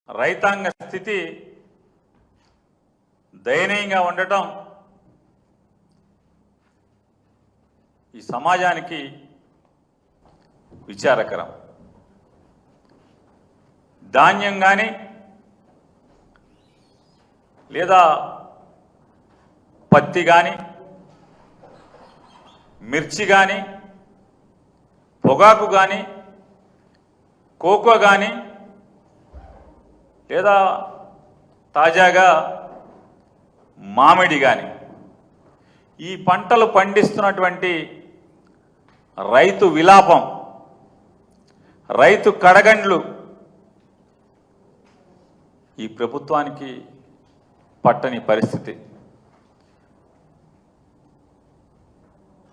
రైతాంగ స్థితి దయనీయంగా ఉండటం ఈ సమాజానికి విచారకరం. ధాన్యం కానీ లేదా పత్తి కానీ మిర్చి కానీ పొగాకు కానీ కోకో కానీ లేదా తాజాగా మామిడి కానీ ఈ పంటలు పండిస్తున్నటువంటి రైతు విలాపం, రైతు కడగండ్లు ఈ ప్రభుత్వానికి పట్టని పరిస్థితి.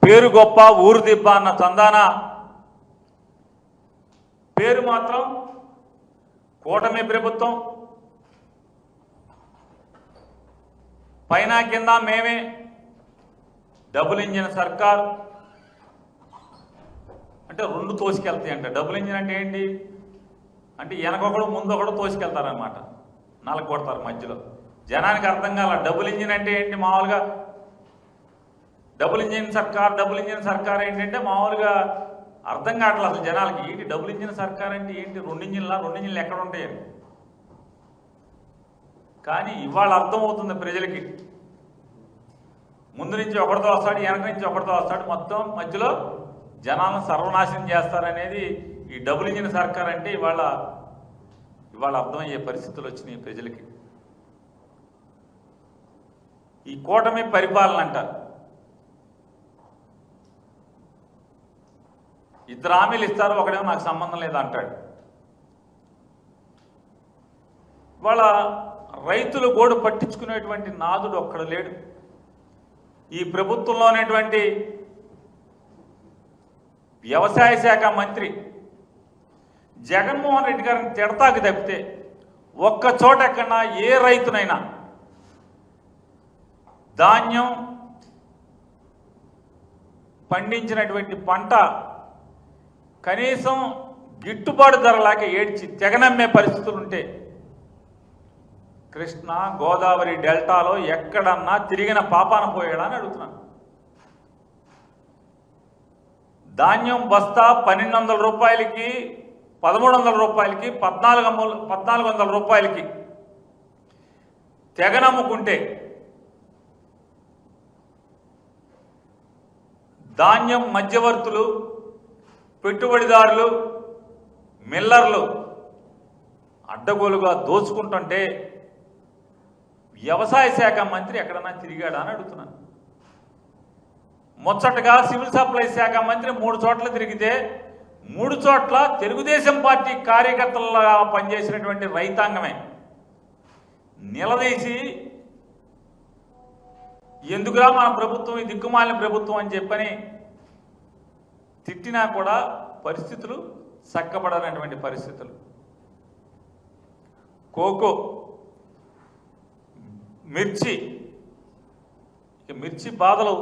పేరు గొప్ప ఊరు దిబ్బ అన్న చందాన పేరు మాత్రం కూటమి ప్రభుత్వం, పైన కింద మేమే, డబుల్ ఇంజిన్ సర్కార్ అంటే రెండు తోసుకెళ్తాయి అంట. డబుల్ ఇంజిన్ అంటే ఏంటి అంటే వెనకొకడు ముందొకడు తోసుకెళ్తారనమాట, నలగ కొడతారు మధ్యలో. జనానికి అర్థం కాల డబుల్ ఇంజిన్ అంటే ఏంటి. మామూలుగా డబుల్ ఇంజిన్ సర్కార్ ఏంటంటే మామూలుగా అర్థం కావట్లేదు అసలు జనాలకి. ఏంటి డబుల్ ఇంజిన్ సర్కార్ అంటే ఏంటి, రెండు ఇంజిన్లు ఎక్కడ ఉంటాయని. కానీ ఇవాళ అర్థమవుతుంది ప్రజలకి. ముందు నుంచి ఒకటితో వస్తాడు, వెనక నుంచి ఒకటితో వస్తాడు, మొత్తం మధ్యలో జనాలను సర్వనాశనం చేస్తారనేది ఈ డబుల్ ఇంజిన్ సర్కార్ అంటే ఇవాళ అర్థమయ్యే పరిస్థితులు వచ్చినాయి ప్రజలకి. ఈ కూటమి పరిపాలన అంటారు. ఇద్దరు హామీలు ఇస్తారు, ఒకడేమో నాకు సంబంధం లేదు అంటాడు. ఇవాళ రైతులు గోడు పట్టించుకునేటువంటి నాదుడు ఒక్కడు లేడు. ఈ ప్రభుత్వంలో ఉన్నటువంటి వ్యవసాయ శాఖ మంత్రి జగన్మోహన్ రెడ్డి గారిని తిడతాకి తప్పితే ఒక్క చోట ఎక్కడన్నా ఏ రైతునైనా ధాన్యం పండించినటువంటి పంట కనీసం గిట్టుబాటు ధర లేక ఏడ్చి తెగనమ్మే పరిస్థితులు ఉంటే కృష్ణా గోదావరి డెల్టాలో ఎక్కడన్నా తిరిగిన పాపాన పోయాడా అని అడుగుతున్నాను. ధాన్యం బస్తా 1200 రూపాయలకి, 1300 రూపాయలకి, 1400 రూపాయలకి తెగనమ్ముకుంటే ధాన్యం మధ్యవర్తులు, పెట్టుబడిదారులు, మిల్లర్లు అడ్డగోలుగా దోచుకుంటుంటే వ్యవసాయ శాఖ మంత్రి ఎక్కడన్నా తిరిగాడా అని అడుగుతున్నాను. ముచ్చటగా సివిల్ సప్లైస్ శాఖ మంత్రి 3 చోట్ల తిరిగితే 3 చోట్ల తెలుగుదేశం పార్టీ కార్యకర్తలుగా పనిచేసినటువంటి రైతాంగమే నిలదీసి ఎందుకురా మన ప్రభుత్వం ఈ దిక్కుమాలిన ప్రభుత్వం అని చెప్పని తిట్టినా కూడా పరిస్థితులు చక్కబడనటువంటి పరిస్థితులు. కోకో, మిర్చి బాధలు,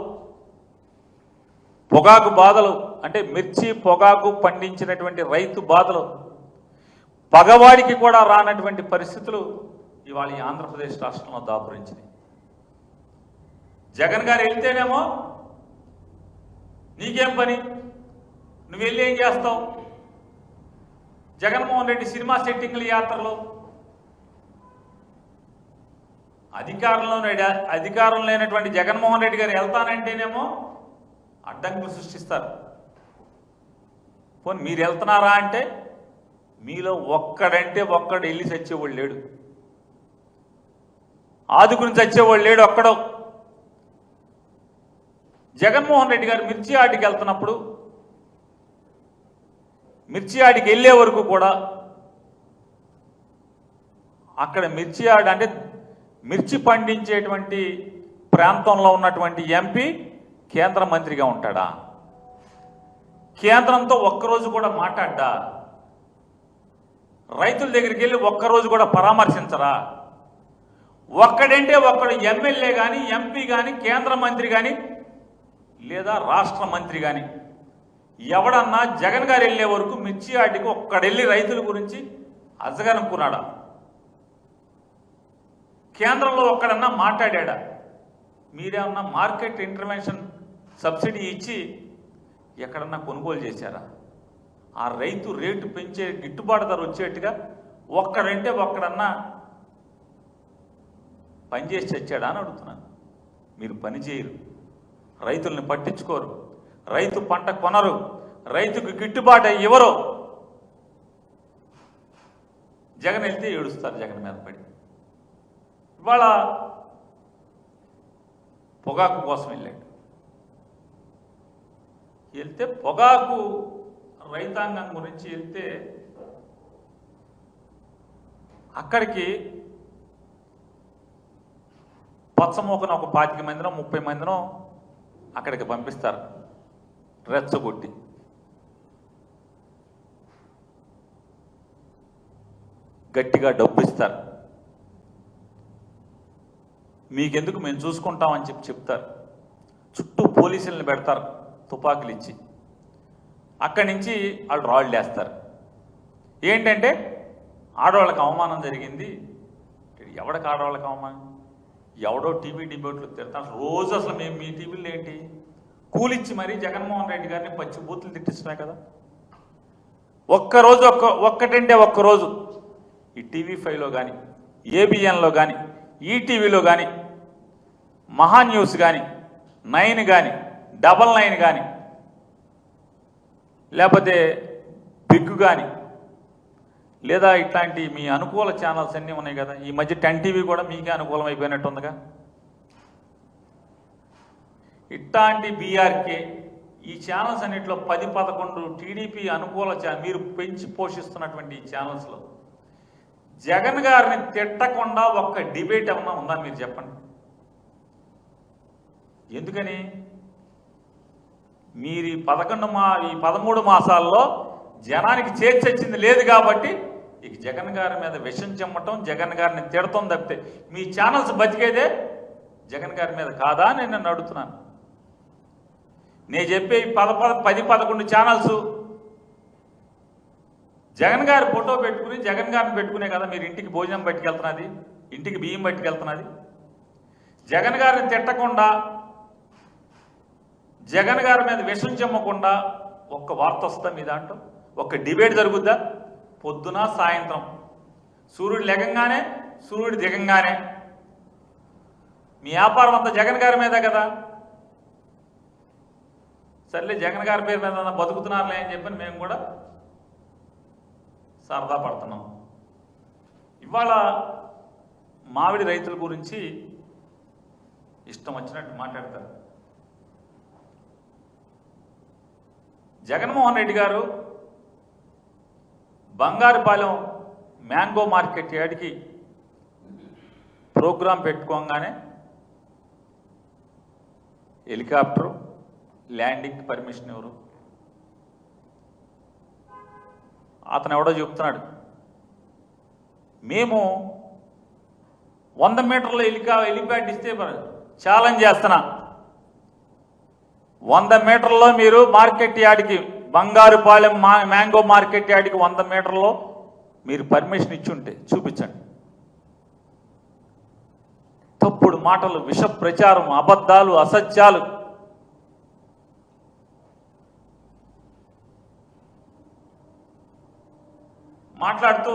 పొగాకు బాధలు, అంటే మిర్చి పొగాకు పండించినటువంటి రైతు బాధలు పగవాడికి కూడా రానటువంటి పరిస్థితులు ఇవాళ ఈ ఆంధ్రప్రదేశ్ రాష్ట్రంలో దాపురించినాయి. జగన్ గారు వెళ్తేనేమో నీకేం పని, నువ్వు వెళ్ళి ఏం చేస్తావు. జగన్మోహన్ రెడ్డి సినిమా సెట్టింగ్ల యాత్రలో అధికారం లేనటువంటి జగన్మోహన్ రెడ్డి గారు వెళ్తానంటేనేమో అడ్డంకులు సృష్టిస్తారు. పోనీ మీరు వెళ్తున్నారా అంటే మీలో ఒక్కడు వెళ్ళి చచ్చేవాళ్ళు లేడు, ఆదుకుని చచ్చేవాళ్ళు లేడు ఒక్కడో. జగన్మోహన్ రెడ్డి గారు మిర్చి ఆటికి వెళ్తున్నప్పుడు, మిర్చి ఆటికి వెళ్ళే వరకు కూడా అక్కడ మిర్చి ఆడి అంటే మిర్చి పండించేటువంటి ప్రాంతంలో ఉన్నటువంటి ఎంపీ కేంద్ర మంత్రిగా ఉంటాడా? కేంద్రంతో ఒక్కరోజు కూడా మాట్లాడ్డా? రైతుల దగ్గరికి వెళ్ళి ఒక్కరోజు కూడా పరామర్శించరా? ఒక్కడంటే ఒక్కడు ఎమ్మెల్యే కానీ, ఎంపీ కానీ, కేంద్ర మంత్రి కానీ లేదా రాష్ట్ర మంత్రి కానీ ఎవడన్నా జగన్ గారు వెళ్ళే వరకు మిర్చి ఆటికి ఒక్కడెళ్ళి రైతుల గురించి అజగనుకున్నాడా? కేంద్రంలో ఒక్కడన్నా మాట్లాడా? మీరేమన్నా మార్కెట్ ఇంటర్వెన్షన్ సబ్సిడీ ఇచ్చి ఎక్కడన్నా కొనుగోలు చేశారా? ఆ రైతు రేటు పెంచే గిట్టుబాటు ధర వచ్చేట్టుగా ఒక్కడంటే ఒక్కడన్నా పనిచేసి చచ్చాడా అని అడుగుతున్నాను. మీరు పని చేయరు, రైతుల్ని పట్టించుకోరు, రైతు పంట కొనరు, రైతుకు గిట్టుబాటు ఇవ్వరు. జగన్ వెళ్తే ఏడుస్తారు జగన్ మీద పడి. ఇవాళ పొగాకు కోసం వెళ్ళాడు. వెళ్తే పొగాకు రైతాంగం గురించి వెళ్తే అక్కడికి పచ్చమోకన ఒక 25 మందినో 30 మందినో అక్కడికి పంపిస్తారు రెచ్చగొట్టి. గట్టిగా డబ్బు ఇస్తారు. మీకెందుకు మేము చూసుకుంటామని చెప్తారు. చుట్టూ పోలీసులను పెడతారు తుపాకులు ఇచ్చి. అక్కడి నుంచి వాళ్ళు రాళ్ళు వేస్తారు. ఏంటంటే ఆడవాళ్ళకి అవమానం జరిగింది. ఎవడికి ఆడవాళ్ళకి అవమానం? ఎవడో టీవీ డిబేట్లు తిడతాను రోజు. అసలు మేము మీ టీవీలో ఏంటి కూలిచ్చి మరీ జగన్మోహన్ రెడ్డి గారిని పచ్చి బూతులు తిట్టిస్తున్నాయి కదా. ఒక్కరోజు ఒక్కటంటే ఒక్కరోజు ఈ TV5లో కానీ, ABNలో కానీ, ఈటీవీలో కానీ, మహా న్యూస్ కానీ, 9 కానీ, 99 కానీ, లేకపోతే బిగ్ కానీ, లేదా ఇట్లాంటి మీ అనుకూల ఛానల్స్ అన్నీ ఉన్నాయి కదా. ఈ మధ్య 10 TV కూడా మీకే అనుకూలం అయిపోయినట్టుందిగా. ఇట్లాంటి BRK ఈ ఛానల్స్ అన్నింటిలో 10-11 టీడీపీ అనుకూల మీరు పెంచి పోషిస్తున్నటువంటి ఈ ఛానల్స్లో జగన్ గారిని తిట్టకుండా ఒక్క డిబేట్ ఏమన్నా ఉందా మీరు చెప్పండి. ఎందుకని? మీరు ఈ 13 మాసాల్లో జనానికి చేర్చొచ్చింది లేదు కాబట్టి ఇక జగన్ గారి మీద విషం చెమ్మటం, జగన్ గారిని తిడతాం తప్పితే మీ ఛానల్స్ బతికేదే జగన్ గారి మీద కాదా అని నేను అడుగుతున్నాను. నేను చెప్పే 10-11 ఛానల్స్ జగన్ గారి ఫోటో పెట్టుకుని జగన్ గారిని పెట్టుకునే కదా మీరు ఇంటికి భోజనం పట్టుకెళ్తున్నది, ఇంటికి బియ్యం పట్టుకెళ్తున్నది. జగన్ గారిని తిట్టకుండా, జగన్ గారి మీద విషం చెమ్మకుండా ఒక్క వార్త వస్తుందా మీ దాంట్లో? ఒక్క డిబేట్ జరుగుద్దా? పొద్దున సాయంత్రం సూర్యుడు లెగంగానే సూర్యుడు దిగంగానే మీ వ్యాపారం అంతా జగన్ గారి మీదే కదా. సర్లే జగన్ గారి పేరు మీద బతుకుతున్నారులే అని చెప్పని మేము కూడా సరదా పడుతున్నాం. ఇవాళ మామిడి రైతుల గురించి ఇష్టం వచ్చినట్టు మాట్లాడతారు. జగన్మోహన్ రెడ్డి గారు బంగారుపాలెం మ్యాంగో మార్కెట్ యార్డ్కి ప్రోగ్రాం పెట్టుకోగానే హెలికాప్టరు ల్యాండింగ్ పర్మిషన్ ఎవరు? అతను ఎవడో చెప్తున్నాడు, మేము 100 మీటర్ల హెలిప్యాడ్ ఇస్తే ఛాలెంజ్ చేస్తున్నా, 100 మీటర్లో మీరు మార్కెట్ యార్డ్కి బంగారుపాలెం మ్యాంగో మార్కెట్ యార్డ్కి 100 మీటర్లో మీరు పర్మిషన్ ఇచ్చి ఉంటే చూపించండి. తప్పుడు మాటలు, విష ప్రచారం, అబద్ధాలు, అసత్యాలు. మాట్లాడుతూ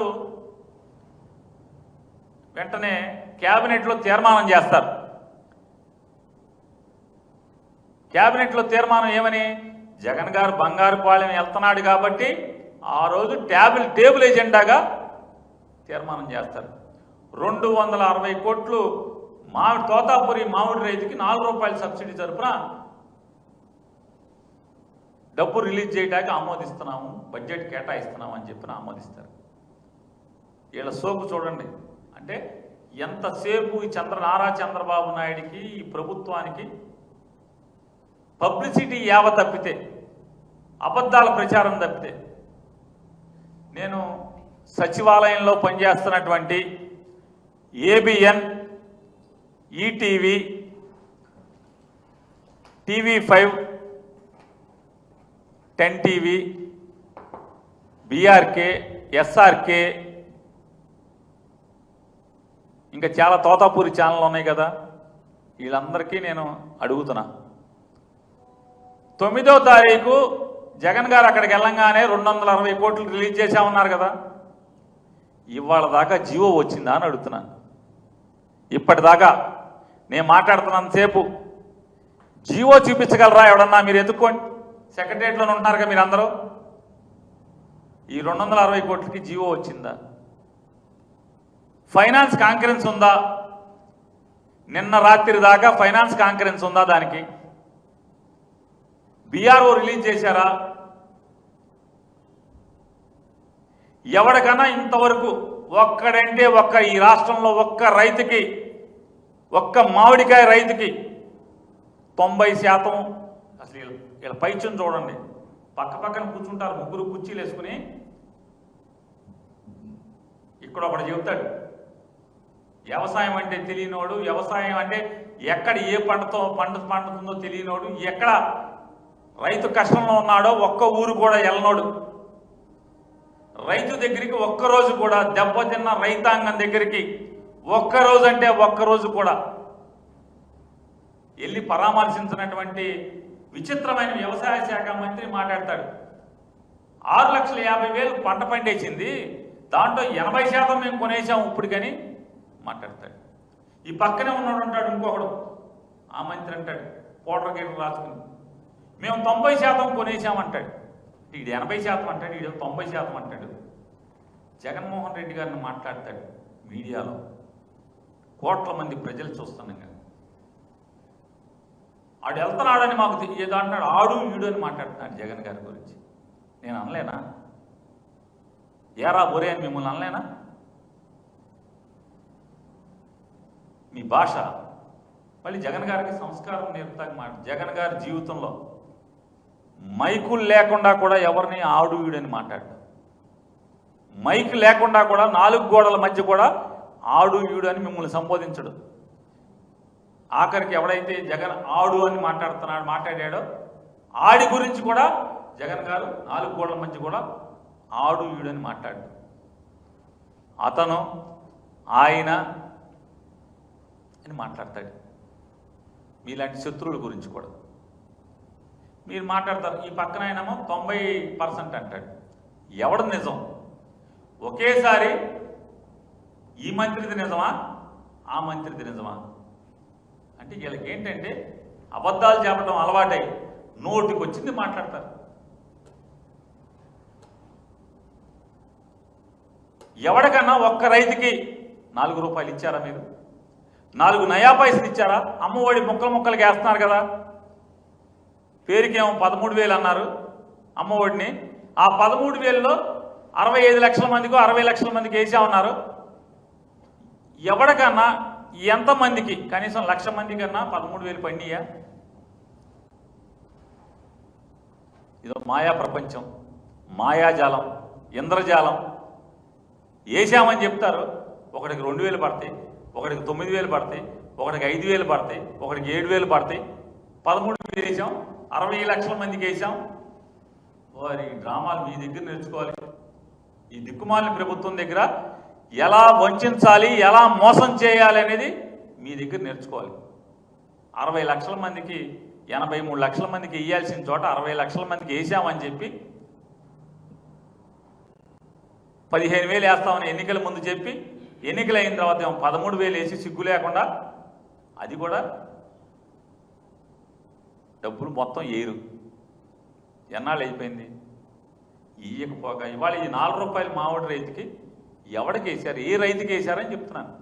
వెంటనే క్యాబినెట్లో తీర్మానం చేస్తారు. క్యాబినెట్లో తీర్మానం ఏమని? జగన్ గారు బంగారుపాలెం వెళ్తున్నాడు కాబట్టి ఆ రోజు టేబుల్ ఎజెండాగా తీర్మానం చేస్తారు. 260 కోట్లు తోతాపురి మామిడి రైతుకి 4 రూపాయల సబ్సిడీ తరపున డబ్బు రిలీజ్ చేయడానికి ఆమోదిస్తున్నాము, బడ్జెట్ కేటాయిస్తున్నాము అని చెప్పిన ఆమోదిస్తారు. వీళ్ళ సోకు చూడండి. అంటే ఎంతసేపు ఈ నారా చంద్రబాబు నాయుడికి, ఈ ప్రభుత్వానికి పబ్లిసిటీ యావ తప్పితే, అబద్ధాల ప్రచారం తప్పితే. నేను సచివాలయంలో పనిచేస్తున్నటువంటి ABN, ETV, TV5, 10 TV, BRK, SRK ఇంకా చాలా తోతాపూరి ఛానళ్ళు ఉన్నాయి కదా, వీళ్ళందరికీ నేను అడుగుతున్నా. 9వ తారీఖు జగన్ గారు అక్కడికి వెళ్ళంగానే 260 కోట్లు రిలీజ్ చేశామన్నారు కదా, ఇవాళ దాకా జీవో వచ్చిందా అని అడుగుతున్నాను. ఇప్పటిదాకా నేను మాట్లాడుతున్నంతసేపు జీవో చూపించగలరా ఎవడన్నా? మీరు ఎత్తుక్కోండి, సెక్రటరియట్లోనే ఉంటున్నారుగా మీరు అందరూ. ఈ 260 కోట్లకి జీవో వచ్చిందా? ఫైనాన్స్ కాన్ఫరెన్స్ ఉందా? నిన్న రాత్రి దాకా ఫైనాన్స్ కాన్ఫరెన్స్ ఉందా? దానికి బీఆర్ఓ రిలీజ్ చేశారా? ఎవరికన్నా ఇంతవరకు ఒక్కడంటే ఒక్క ఈ రాష్ట్రంలో ఒక్క రైతుకి, ఒక్క మామిడికాయ రైతుకి 90% అసలు వీళ్ళ పైచం చూడండి, పక్క పక్కన కూర్చుంటారు ముగ్గురు కుర్చీలు వేసుకుని. ఇక్కడ ఒకడు చెబుతాడు వ్యవసాయం అంటే తెలియనోడు, వ్యవసాయం అంటే ఎక్కడ ఏ పండుతుందో తెలియనోడు, ఎక్కడ రైతు కష్టంలో ఉన్నాడో ఒక్క ఊరు కూడా వెళ్ళనోడు, రైతు దగ్గరికి ఒక్కరోజు కూడా, దెబ్బతిన్న రైతాంగం దగ్గరికి ఒక్కరోజు అంటే ఒక్కరోజు కూడా వెళ్ళి పరామర్శించినటువంటి విచిత్రమైన వ్యవసాయ శాఖ మంత్రి మాట్లాడతాడు. 6,50,000 పంట పండేసింది, దాంట్లో 80% మేము కొనేసాం ఇప్పటికని మాట్లాడతాడు. ఈ పక్కనే ఉన్నాడు అంటాడు ఇంకొకడు, ఆ మంత్రి అంటాడు కోటర్ గీటర్ రాసుకుని, మేము 90% కొనేసామంటాడు. వీడు 80% అంటాడు, వీడు 90% అంటాడు. జగన్మోహన్ రెడ్డి గారిని మాట్లాడతాడు మీడియాలో, కోట్ల మంది ప్రజలు చూస్తున్నాం. ఆడు వెళ్తున్నాడని మాకు ఏదో అంటాడు, ఆడు ఈడు అని మాట్లాడుతున్నాడు జగన్ గారి గురించి. నేను అనలేనా? ఏరా బొరే అని మిమ్మల్ని అనలేనా? మీ భాష మళ్ళీ జగన్ గారికి సంస్కారం నేర్పుతాక మాట. జగన్ గారి జీవితంలో మైకులు లేకుండా కూడా ఎవరిని ఆడు ఈడని మాట్లాడతాడు. మైక్ లేకుండా కూడా 4 గోడల మధ్య కూడా ఆడు ఈడు అని మిమ్మల్ని సంబోధించడు. ఆఖరికి ఎవడైతే జగన్ ఆడు అని మాట్లాడాడో ఆడి గురించి కూడా జగన్ గారు 4 గోడల మధ్య కూడా ఆడు ఈడు అని మాట్లాడు. అతను ఆయన అని మాట్లాడతాడు. మీలాంటి శత్రువుల గురించి కూడా మీరు మాట్లాడతారు. ఈ పక్కన ఆయనేమో 90% అంటాడు. ఎవడు నిజం? ఒకేసారి ఈ మంత్రిది నిజమా, ఆ మంత్రిది నిజమా అంటే వీళ్ళకి ఏంటంటే అబద్ధాలు చెప్పడం అలవాటై నోటికి వచ్చింది మాట్లాడతారు. ఎవడికన్నా ఒక్క రైతుకి 4 రూపాయలు ఇచ్చారా? మీరు 4 నయా పైసలు ఇచ్చారా? అమ్మఒడి ముక్కలు వేస్తున్నారు కదా, పేరుకేమో 13,000 అన్నారు అమ్మఒడిని. ఆ 13,000లో 65 లక్షల మందికో 60 లక్షల మందికి వేసామన్నారు. ఎవడికన్నా ఎంతమందికి కనీసం 1,00,000 మంది కన్నా 13,000 పండియా? ఇదో మాయా ప్రపంచం, మాయాజాలం, ఇంద్రజాలం. వేసామని చెప్తారు, ఒకడికి 2,000 పడతాయి, ఒకడికి 9,000 పడతాయి, ఒకడికి 5,000 పడతాయి, ఒకడికి 7,000 పడతాయి. 13,000 వేసాం, 60 లక్షల మందికి వేసాం. వారి డ్రామాలు మీ దగ్గర నేర్చుకోవాలి. ఈ దిక్కుమాలిన ప్రభుత్వం దగ్గర ఎలా వంచాలి, ఎలా మోసం చేయాలి అనేది మీ దగ్గర నేర్చుకోవాలి. 60 లక్షల మందికి 83 లక్షల మందికి వేయాల్సిన చోట 60 లక్షల మందికి వేసామని చెప్పి 15,000 వేస్తామని ఎన్నికల ముందు చెప్పి ఎన్నికలు అయిన తర్వాత 13,000 వేసి సిగ్గు లేకుండా అది కూడా డబ్బులు మొత్తం ఏరు. ఎన్నాళ్ళు అయిపోయింది ఇయ్యకపోక. ఇవాళ ఈ 4 రూపాయలు మామిడి రైతుకి ఎవడికి వేశారు, ఏ రైతుకి వేశారని చెప్తున్నాను.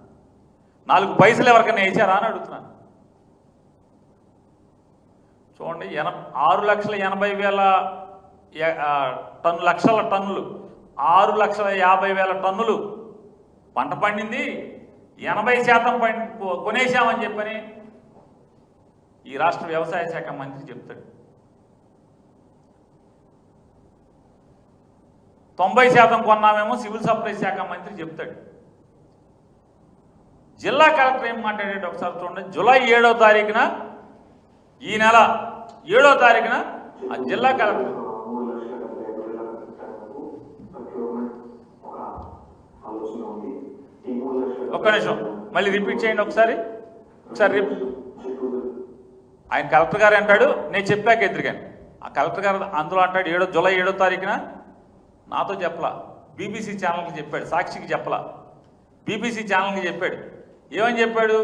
4 పైసలు ఎవరికైనా వేశారా అని అడుగుతున్నాను. చూడండి, 6,80,000 లక్షల టన్నులు, 6,50,000 టన్నులు పంట పండింది. 80% కొనేశామని చెప్పని ఈ రాష్ట్ర వ్యవసాయ శాఖ మంత్రి చెప్తాడు. 90% కొన్నామేమో సివిల్ సప్లైస్ శాఖ మంత్రి చెప్తాడు. జిల్లా కలెక్టర్ ఏం మాట్లాడాడు ఒకసారి చూడండి. జూలై 7వ తారీఖున, ఈ నెల 7వ తారీఖున ఆ జిల్లా కలెక్టర్ ఒక్క నిమిషం మళ్ళీ రిపీట్ చేయండి ఒకసారి. ఆయన కలెక్టర్ గారు అంటాడు, నేను చెప్పాక ఎదురుగాని ఆ కలెక్టర్ గారు అందులో అంటాడు జూలై 7వ తారీఖున నాతో చెప్పలా, బీబీసీ ఛానల్కి చెప్పాడు, సాక్షికి చెప్పలా, బీబీసీ ఛానల్కి చెప్పాడు. ఏమని చెప్పాడు?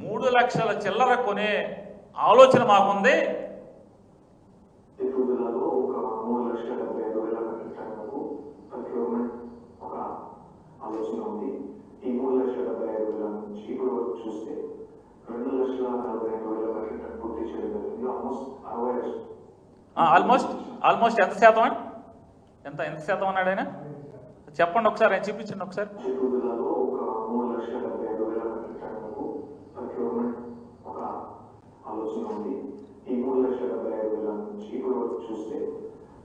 3 లక్షల చిల్లర కొనే ఆలోచన మాకుంది. ఆల్మోస్ట్ ఎంత శాతం అండి? ఎంత శాతం అన్నాడు ఆయన? చెప్పండి ఒకసారి, ఆయన చూపించండి ఒకసారి. ఈ 3,75,000 నుంచి ఇప్పుడు చూస్తే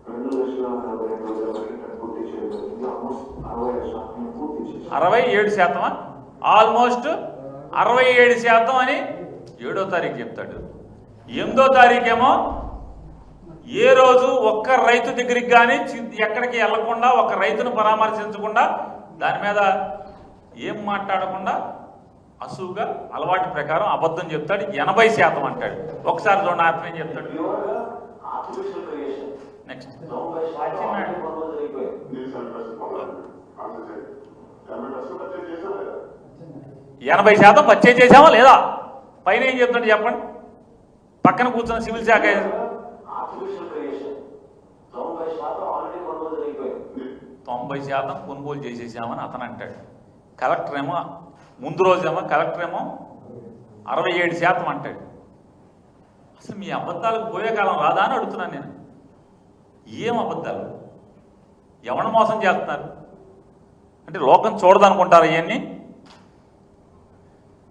2,42,000 పూర్తి చేయగలిగింది. 66% పూర్తి చేసి 67%. ఆల్మోస్ట్ 67% అని 7వ తారీఖు చెప్తాడు. 8వ తారీఖేమో ఏ రోజు ఒక్క రైతు దగ్గరికి కానీ ఎక్కడికి వెళ్లకుండా, ఒక రైతును పరామర్శించకుండా, దాని మీద ఏం మాట్లాడకుండా అసువుగా అలవాటు ప్రకారం అబద్ధం చెప్తాడు. 80% అంటాడు. ఒకసారి చూడండి అతను ఏం చెప్తాడు. నెక్స్ట్ 80% పర్చేజ్ చేసామా లేదా? పైన ఏం చెప్తాడు చెప్పండి. పక్కన కూర్చున్న సివిల్ శాఖ 90% కొనుగోలు చేసేసామని అతను అంటాడు. కలెక్టర్ ఏమో ముందు రోజేమో కలెక్టర్ ఏమో 67% అంటాడు. అసలు మీ అబద్ధాలకు పోయే కాలం రాదా అని అడుగుతున్నాను నేను. ఏం అబద్ధాలు? ఎవరిని మోసం చేస్తున్నారు? అంటే లోకం చూడదనుకుంటారు ఇవన్నీ.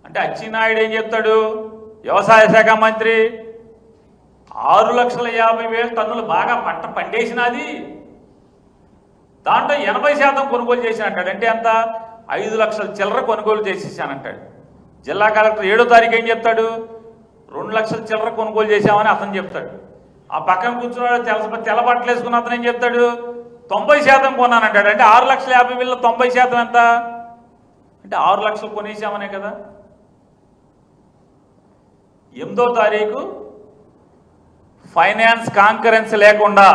అంటే అచ్చెన్నాయుడు ఏం చెప్తాడు? వ్యవసాయ శాఖ మంత్రి 6,50,000 టన్నులు బాగా పంట పండేసినది, దాంట్లో 80% కొనుగోలు చేసినట్టాడు. అంటే ఎంత? 5 లక్షల చిల్లర కొనుగోలు చేసేసానంటాడు. జిల్లా కలెక్టర్ 7వ తారీఖు ఏం చెప్తాడు? 2 లక్షల చిల్లర కొనుగోలు చేశామని అతను చెప్తాడు. ఆ పక్కన కూర్చున్నాడు తెల్ల బట్టలు వేసుకున్న అతను ఏం చెప్తాడు? 90% కొన్నానంటాడు. అంటే 6,50,000 90% ఎంత? అంటే 6 లక్షలు కొనేసామనే కదా. 8వ తారీఖు ఫైనాన్స్ కాంకరెన్స్ లేకుండా,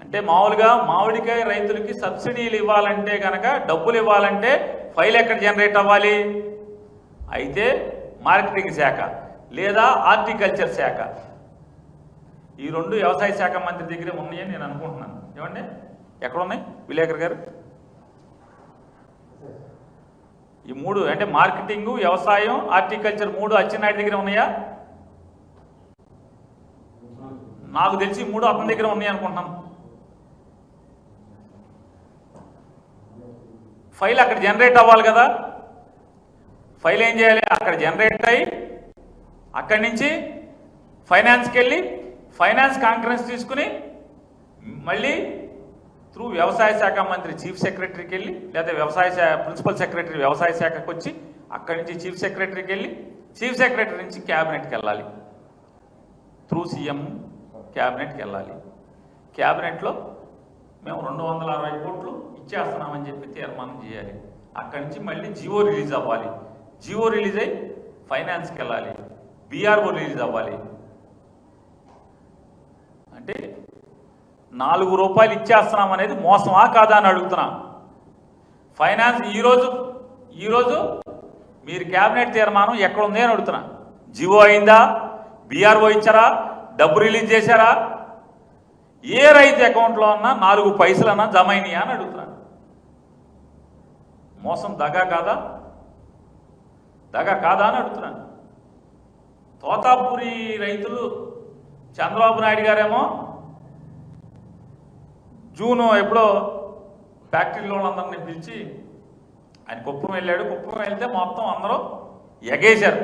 అంటే మామూలుగా మామిడికాయ రైతులకి సబ్సిడీలు ఇవ్వాలంటే కనుక, డబ్బులు ఇవ్వాలంటే ఫైల్ ఎక్కడ జనరేట్ అవ్వాలి? అయితే మార్కెటింగ్ శాఖ లేదా హార్టికల్చర్ శాఖ, ఈ 2 వ్యవసాయ శాఖ మంత్రి దగ్గరే ఉన్నాయని నేను అనుకుంటున్నాను. ఏమండి, ఎక్కడున్నాయి విలేకర్ గారు? ఈ 3 అంటే మార్కెటింగ్, వ్యవసాయం, హార్టికల్చర్ 3 అచ్చెన్నాయుడు దగ్గర ఉన్నాయా? నాకు తెలిసి 3 అతని దగ్గర ఉన్నాయి అనుకుంటున్నాను. ఫైల్ అక్కడ జనరేట్ అవ్వాలి కదా. ఫైల్ ఏం చేయాలి? అక్కడ జనరేట్ అయ్యి అక్కడి నుంచి ఫైనాన్స్కి వెళ్ళి ఫైనాన్స్ కాన్ఫరెన్స్ తీసుకుని మళ్ళీ త్రూ వ్యవసాయ శాఖ మంత్రి చీఫ్ సెక్రటరీకి వెళ్ళి, లేదా ప్రిన్సిపల్ సెక్రటరీ వ్యవసాయ శాఖకు వచ్చి అక్కడి నుంచి చీఫ్ సెక్రటరీకి వెళ్ళి, చీఫ్ సెక్రటరీ నుంచి క్యాబినెట్కి వెళ్ళాలి, త్రూ సీఎం క్యాబినెట్కి వెళ్ళాలి. క్యాబినెట్లో మేము 260 కోట్లు ఇచ్చేస్తున్నామని చెప్పి తీర్మానం చేయాలి. అక్కడి నుంచి మళ్ళీ జియో రిలీజ్ అవ్వాలి. జియో రిలీజ్ అయ్యి ఫైనాన్స్కి వెళ్ళాలి, బీఆర్ఓ రిలీజ్ అవ్వాలి. అంటే 4 రూపాయలు ఇచ్చేస్తున్నాం అనేది మోసమా కాదా అని అడుగుతున్నా. ఫైనాన్స్ ఈరోజు మీరు క్యాబినెట్ తీర్మానం ఎక్కడుంది అని అడుగుతున్నా. జియో అయిందా? బీఆర్ఓ ఇచ్చారా? డబ్బు రిలీజ్ చేశారా? ఏ రైతు అకౌంట్లో ఉన్నా 4 పైసలన్నా జమ అయినాయా అని అడుగుతున్నాను. మోసం దగా కాదా? దగా కాదా అని అడుగుతున్నాను. తోతాపూరి రైతులు చంద్రబాబు నాయుడు గారేమో జూన్ ఎప్పుడో ఫ్యాక్టరీలో వాళ్ళందరినీ పిలిచి ఆయన కుప్పం వెళ్ళాడు. కుప్పం వెళ్తే మొత్తం అందరూ ఎగేశారు.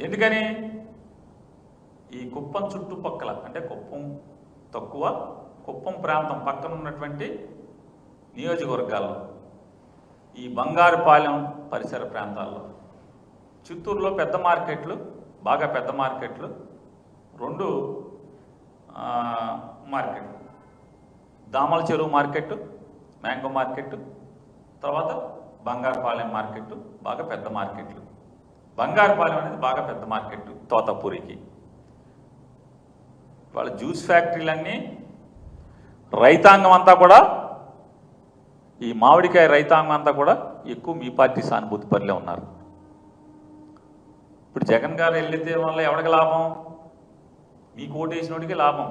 ఎందుకని? ఈ కుప్పం చుట్టుపక్కల, అంటే కుప్పం తక్కువ, కుప్పం ప్రాంతం పక్కన ఉన్నటువంటి నియోజకవర్గాల్లో, ఈ బంగారుపాలెం పరిసర ప్రాంతాల్లో, చిత్తూరులో పెద్ద మార్కెట్లు, బాగా పెద్ద మార్కెట్లు, 2 మార్కెట్, దామల చెరువు మార్కెట్, మ్యాంగో మార్కెట్, తర్వాత బంగారుపాలెం మార్కెట్ బాగా పెద్ద మార్కెట్లు. బంగారుపాలెం అనేది బాగా పెద్ద మార్కెట్ తోతాపూరికి. వాళ్ళ జ్యూస్ ఫ్యాక్టరీలన్నీ రైతాంగం అంతా కూడా, ఈ మామిడికాయ రైతాంగం అంతా కూడా ఎక్కువ మీ పార్టీ సానుభూతి పరులే ఉన్నారు. ఇప్పుడు జగన్ గారు వెళ్తే వల్ల ఎవరికి లాభం? మీకు ఓటు వేసినోడికి లాభం.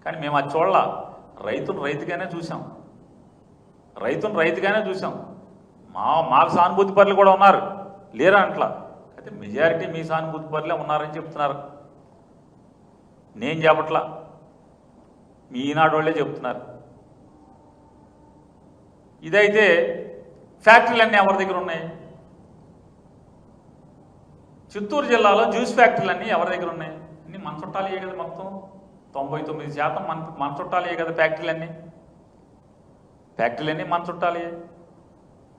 కానీ మేము అది చూడాల. రైతును రైతుగానే చూసాం, మాకు సానుభూతి పరులు కూడా ఉన్నారు, లేరా అంట్లా. అయితే మెజారిటీ మీ సానుభూతి పరులే ఉన్నారని చెప్తున్నారు. నేను చెప్పట్లా, మీ ఈనాడు వాళ్ళే చెప్తున్నారు. ఇదైతే ఫ్యాక్టరీలన్నీ ఎవరి దగ్గర ఉన్నాయి? చిత్తూరు జిల్లాలో జ్యూస్ ఫ్యాక్టరీలన్నీ ఎవరి దగ్గర ఉన్నాయి? అన్నీ మన చుట్టాలే కదా. మొత్తం 99% మన చుట్టాలే కదా ఫ్యాక్టరీలన్నీ మన చుట్టాలే.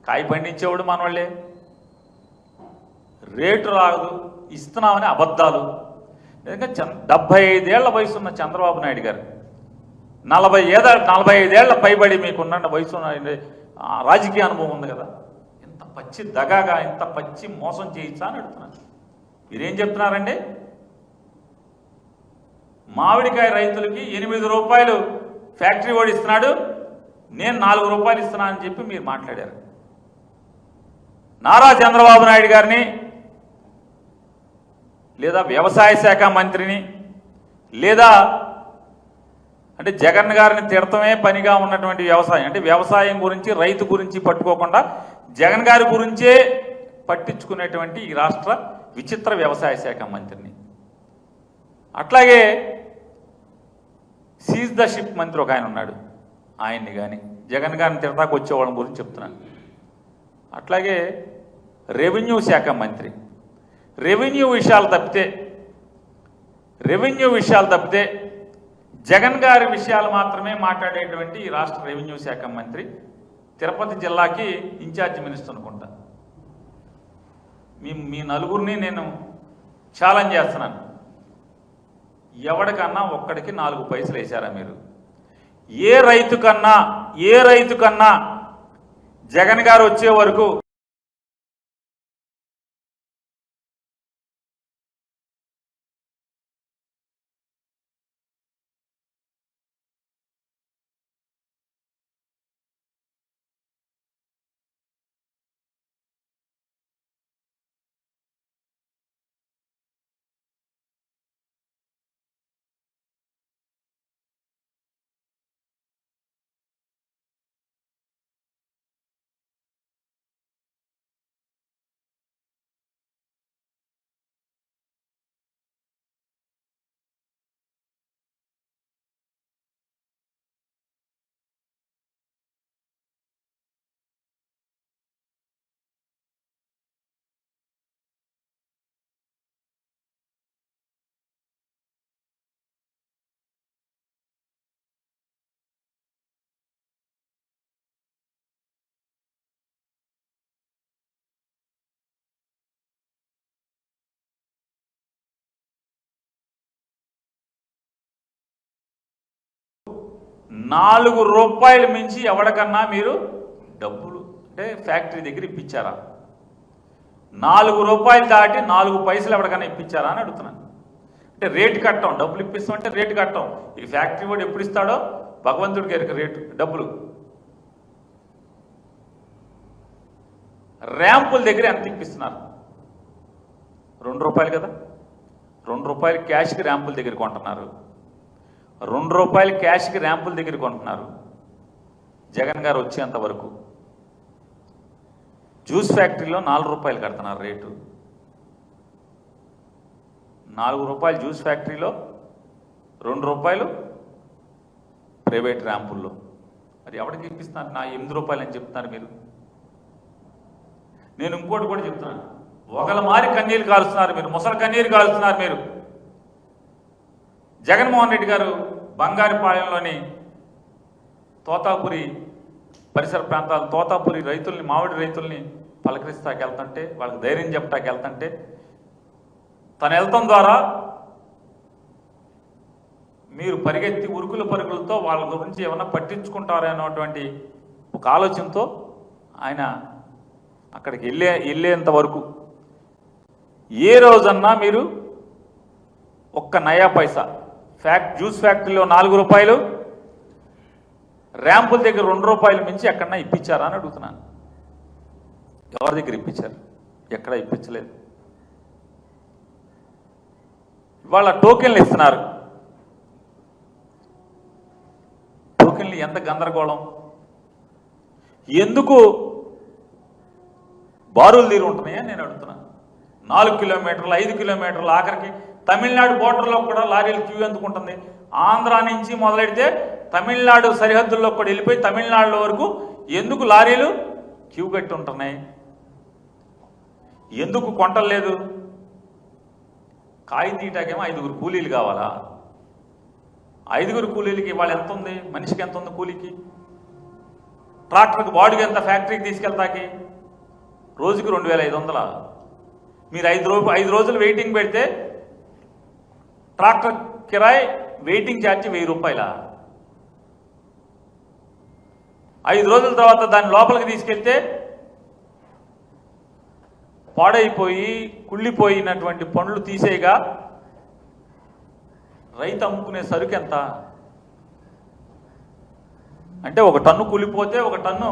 కాయ పండించేవాడు మనవాళ్ళే. రేటు రాదు ఇస్తున్నామని అబద్ధాలు. నిజంగా 75 ఏళ్ల వయసు ఉన్న చంద్రబాబు నాయుడు గారు 45 ఏళ్ల పైబడి మీకున్న వయసు రాజకీయ అనుభవం ఉంది కదా. ఇంత పచ్చి దగాగా, ఇంత పచ్చి మోసం చేయించా అని అడుగుతున్నాను. మీరేం చెప్తున్నారండి? మామిడికాయ రైతులకి 8 రూపాయలు ఫ్యాక్టరీ వాడు ఇస్తున్నాడు, నేను 4 రూపాయలు ఇస్తున్నా అని చెప్పి మీరు మాట్లాడారు. నారా చంద్రబాబు నాయుడు గారిని లేదా వ్యవసాయ శాఖ మంత్రిని లేదా అంటే జగన్ గారిని తిడతమే పనిగా ఉన్నటువంటి వ్యవసాయం గురించి, రైతు గురించి పట్టుకోకుండా జగన్ గారి గురించే పట్టించుకునేటువంటి ఈ రాష్ట్ర విచిత్ర వ్యవసాయ శాఖ మంత్రిని, అట్లాగే సీజ్ ద షిప్ మంత్రి ఒక ఆయన ఉన్నాడు, ఆయన్ని కానీ జగన్ గారిని తిడతాకు వచ్చేవాళ్ళ గురించి చెప్తున్నాను. అట్లాగే రెవెన్యూ శాఖ మంత్రి, రెవెన్యూ విషయాలు తప్పితే జగన్ గారి విషయాలు మాత్రమే మాట్లాడేటువంటి ఈ రాష్ట్ర రెవెన్యూ శాఖ మంత్రి తిరుపతి జిల్లాకి ఇన్ఛార్జ్ మినిస్టర్ అనుకుంటా. మీ నలుగురిని నేను ఛాలెంజ్ చేస్తున్నాను. ఎవడికన్నా ఒక్కడికి 4 పైసలు వేశారా మీరు? ఏ రైతు కన్నా జగన్ గారు వచ్చే వరకు ₹4 మించి ఎవరికన్నా మీరు డబ్బులు అంటే ఫ్యాక్టరీ దగ్గర ఇప్పించారా? ₹4 దాటి 4 పైసలు ఎవరికన్నా ఇప్పించారా అని అడుగుతున్నాను. అంటే రేటు కట్టం, డబ్బులు ఇప్పిస్తామంటే రేటు కట్టం. ఈ ఫ్యాక్టరీ వాడు ఎప్పుడు ఇస్తాడో భగవంతుడికి ఎరుక రేటు డబ్బులు. ర్యాంపుల దగ్గర ఎంత ఇప్పిస్తున్నారు? ₹2 కదా. ₹2 క్యాష్కి ర్యాంపుల దగ్గర కొంటున్నారు. ₹2 క్యాష్కి ర్యాంపుల దగ్గర కొంటున్నారు జగన్ గారు వచ్చేంత వరకు. జ్యూస్ ఫ్యాక్టరీలో ₹4 కడుతున్నారు రేటు. ₹4 జ్యూస్ ఫ్యాక్టరీలో, ₹2 ప్రైవేట్ ర్యాంపుల్లో. అది ఎవరికి ఇప్పిస్తున్నారు? నా ₹8 అని చెప్తున్నారు మీరు. నేను ఇంకోటి కూడా చెప్తున్నాను. ఒకళ్ళ మారి కన్నీరు కాలుస్తున్నారు మీరు, ముసలి కన్నీరు కాలుస్తున్నారు మీరు. జగన్మోహన్ రెడ్డి గారు బంగారుపాలెంలోని తోతాపురి పరిసర ప్రాంతాలు, తోతాపురి రైతుల్ని, మామిడి రైతుల్ని పలకరిస్తాకి వెళ్తుంటే, వాళ్ళకి ధైర్యం చెప్పటానికి వెళ్తుంటే, తను వెళ్తాం ద్వారా మీరు పరిగెత్తి ఉరుకుల పరుగులతో వాళ్ళ గురించి ఏమన్నా పట్టించుకుంటారనేటువంటి ఒక ఆలోచనతో ఆయన అక్కడికి వెళ్ళేంత వరకు ఏ రోజన్నా మీరు ఒక్క నయా పైసా జ్యూస్ ఫ్యాక్టరీలో 4 రూపాయలు, ర్యాంపుల దగ్గర 2 రూపాయలు మించి ఎక్కడన్నా ఇప్పించారా అని అడుగుతున్నాను. ఎవరి దగ్గర ఇప్పించారు? ఎక్కడ ఇప్పించలేదు. ఇవాళ టోకెన్లు ఇస్తున్నారు. టోకెన్లు ఎంత గందరగోళం! ఎందుకు బారులు తీరు ఉంటున్నాయా నేను అడుగుతున్నాను. 4 కిలోమీటర్లు, 5 కిలోమీటర్లు, ఆఖరికి తమిళనాడు బోర్డర్లో కూడా లారీలు క్యూ ఎందుకు ఉంటుంది? ఆంధ్ర నుంచి మొదలెడితే తమిళనాడు సరిహద్దుల్లో కూడా వెళ్ళిపోయి తమిళనాడులో వరకు ఎందుకు లారీలు క్యూ కట్టి ఉంటున్నాయి? ఎందుకు కొంటలేదు? కాయి తీయటాకేమో 5 కూలీలు కావాలా? 5 కూలీలకి ఇవాళ ఎంత ఉంది? మనిషికి ఎంత ఉంది కూలీకి? ట్రాక్టర్కి బాడుగు ఎంత? ఫ్యాక్టరీకి తీసుకెళ్తాకి రోజుకి 2500. మీరు 5 రోజులు వెయిటింగ్ పెడితే ట్రాక్టర్ కిరాయి వెయిటింగ్ ఛార్జ్ 1000 రూపాయల. 5 రోజుల తర్వాత దాని లోపలికి తీసుకెళ్తే పాడైపోయి కుళ్ళిపోయినటువంటి పండ్లు తీసేయగా రైతు అమ్ముకునే సరుకు ఎంత? అంటే 1 టన్ను కూలిపోతే 1 టన్ను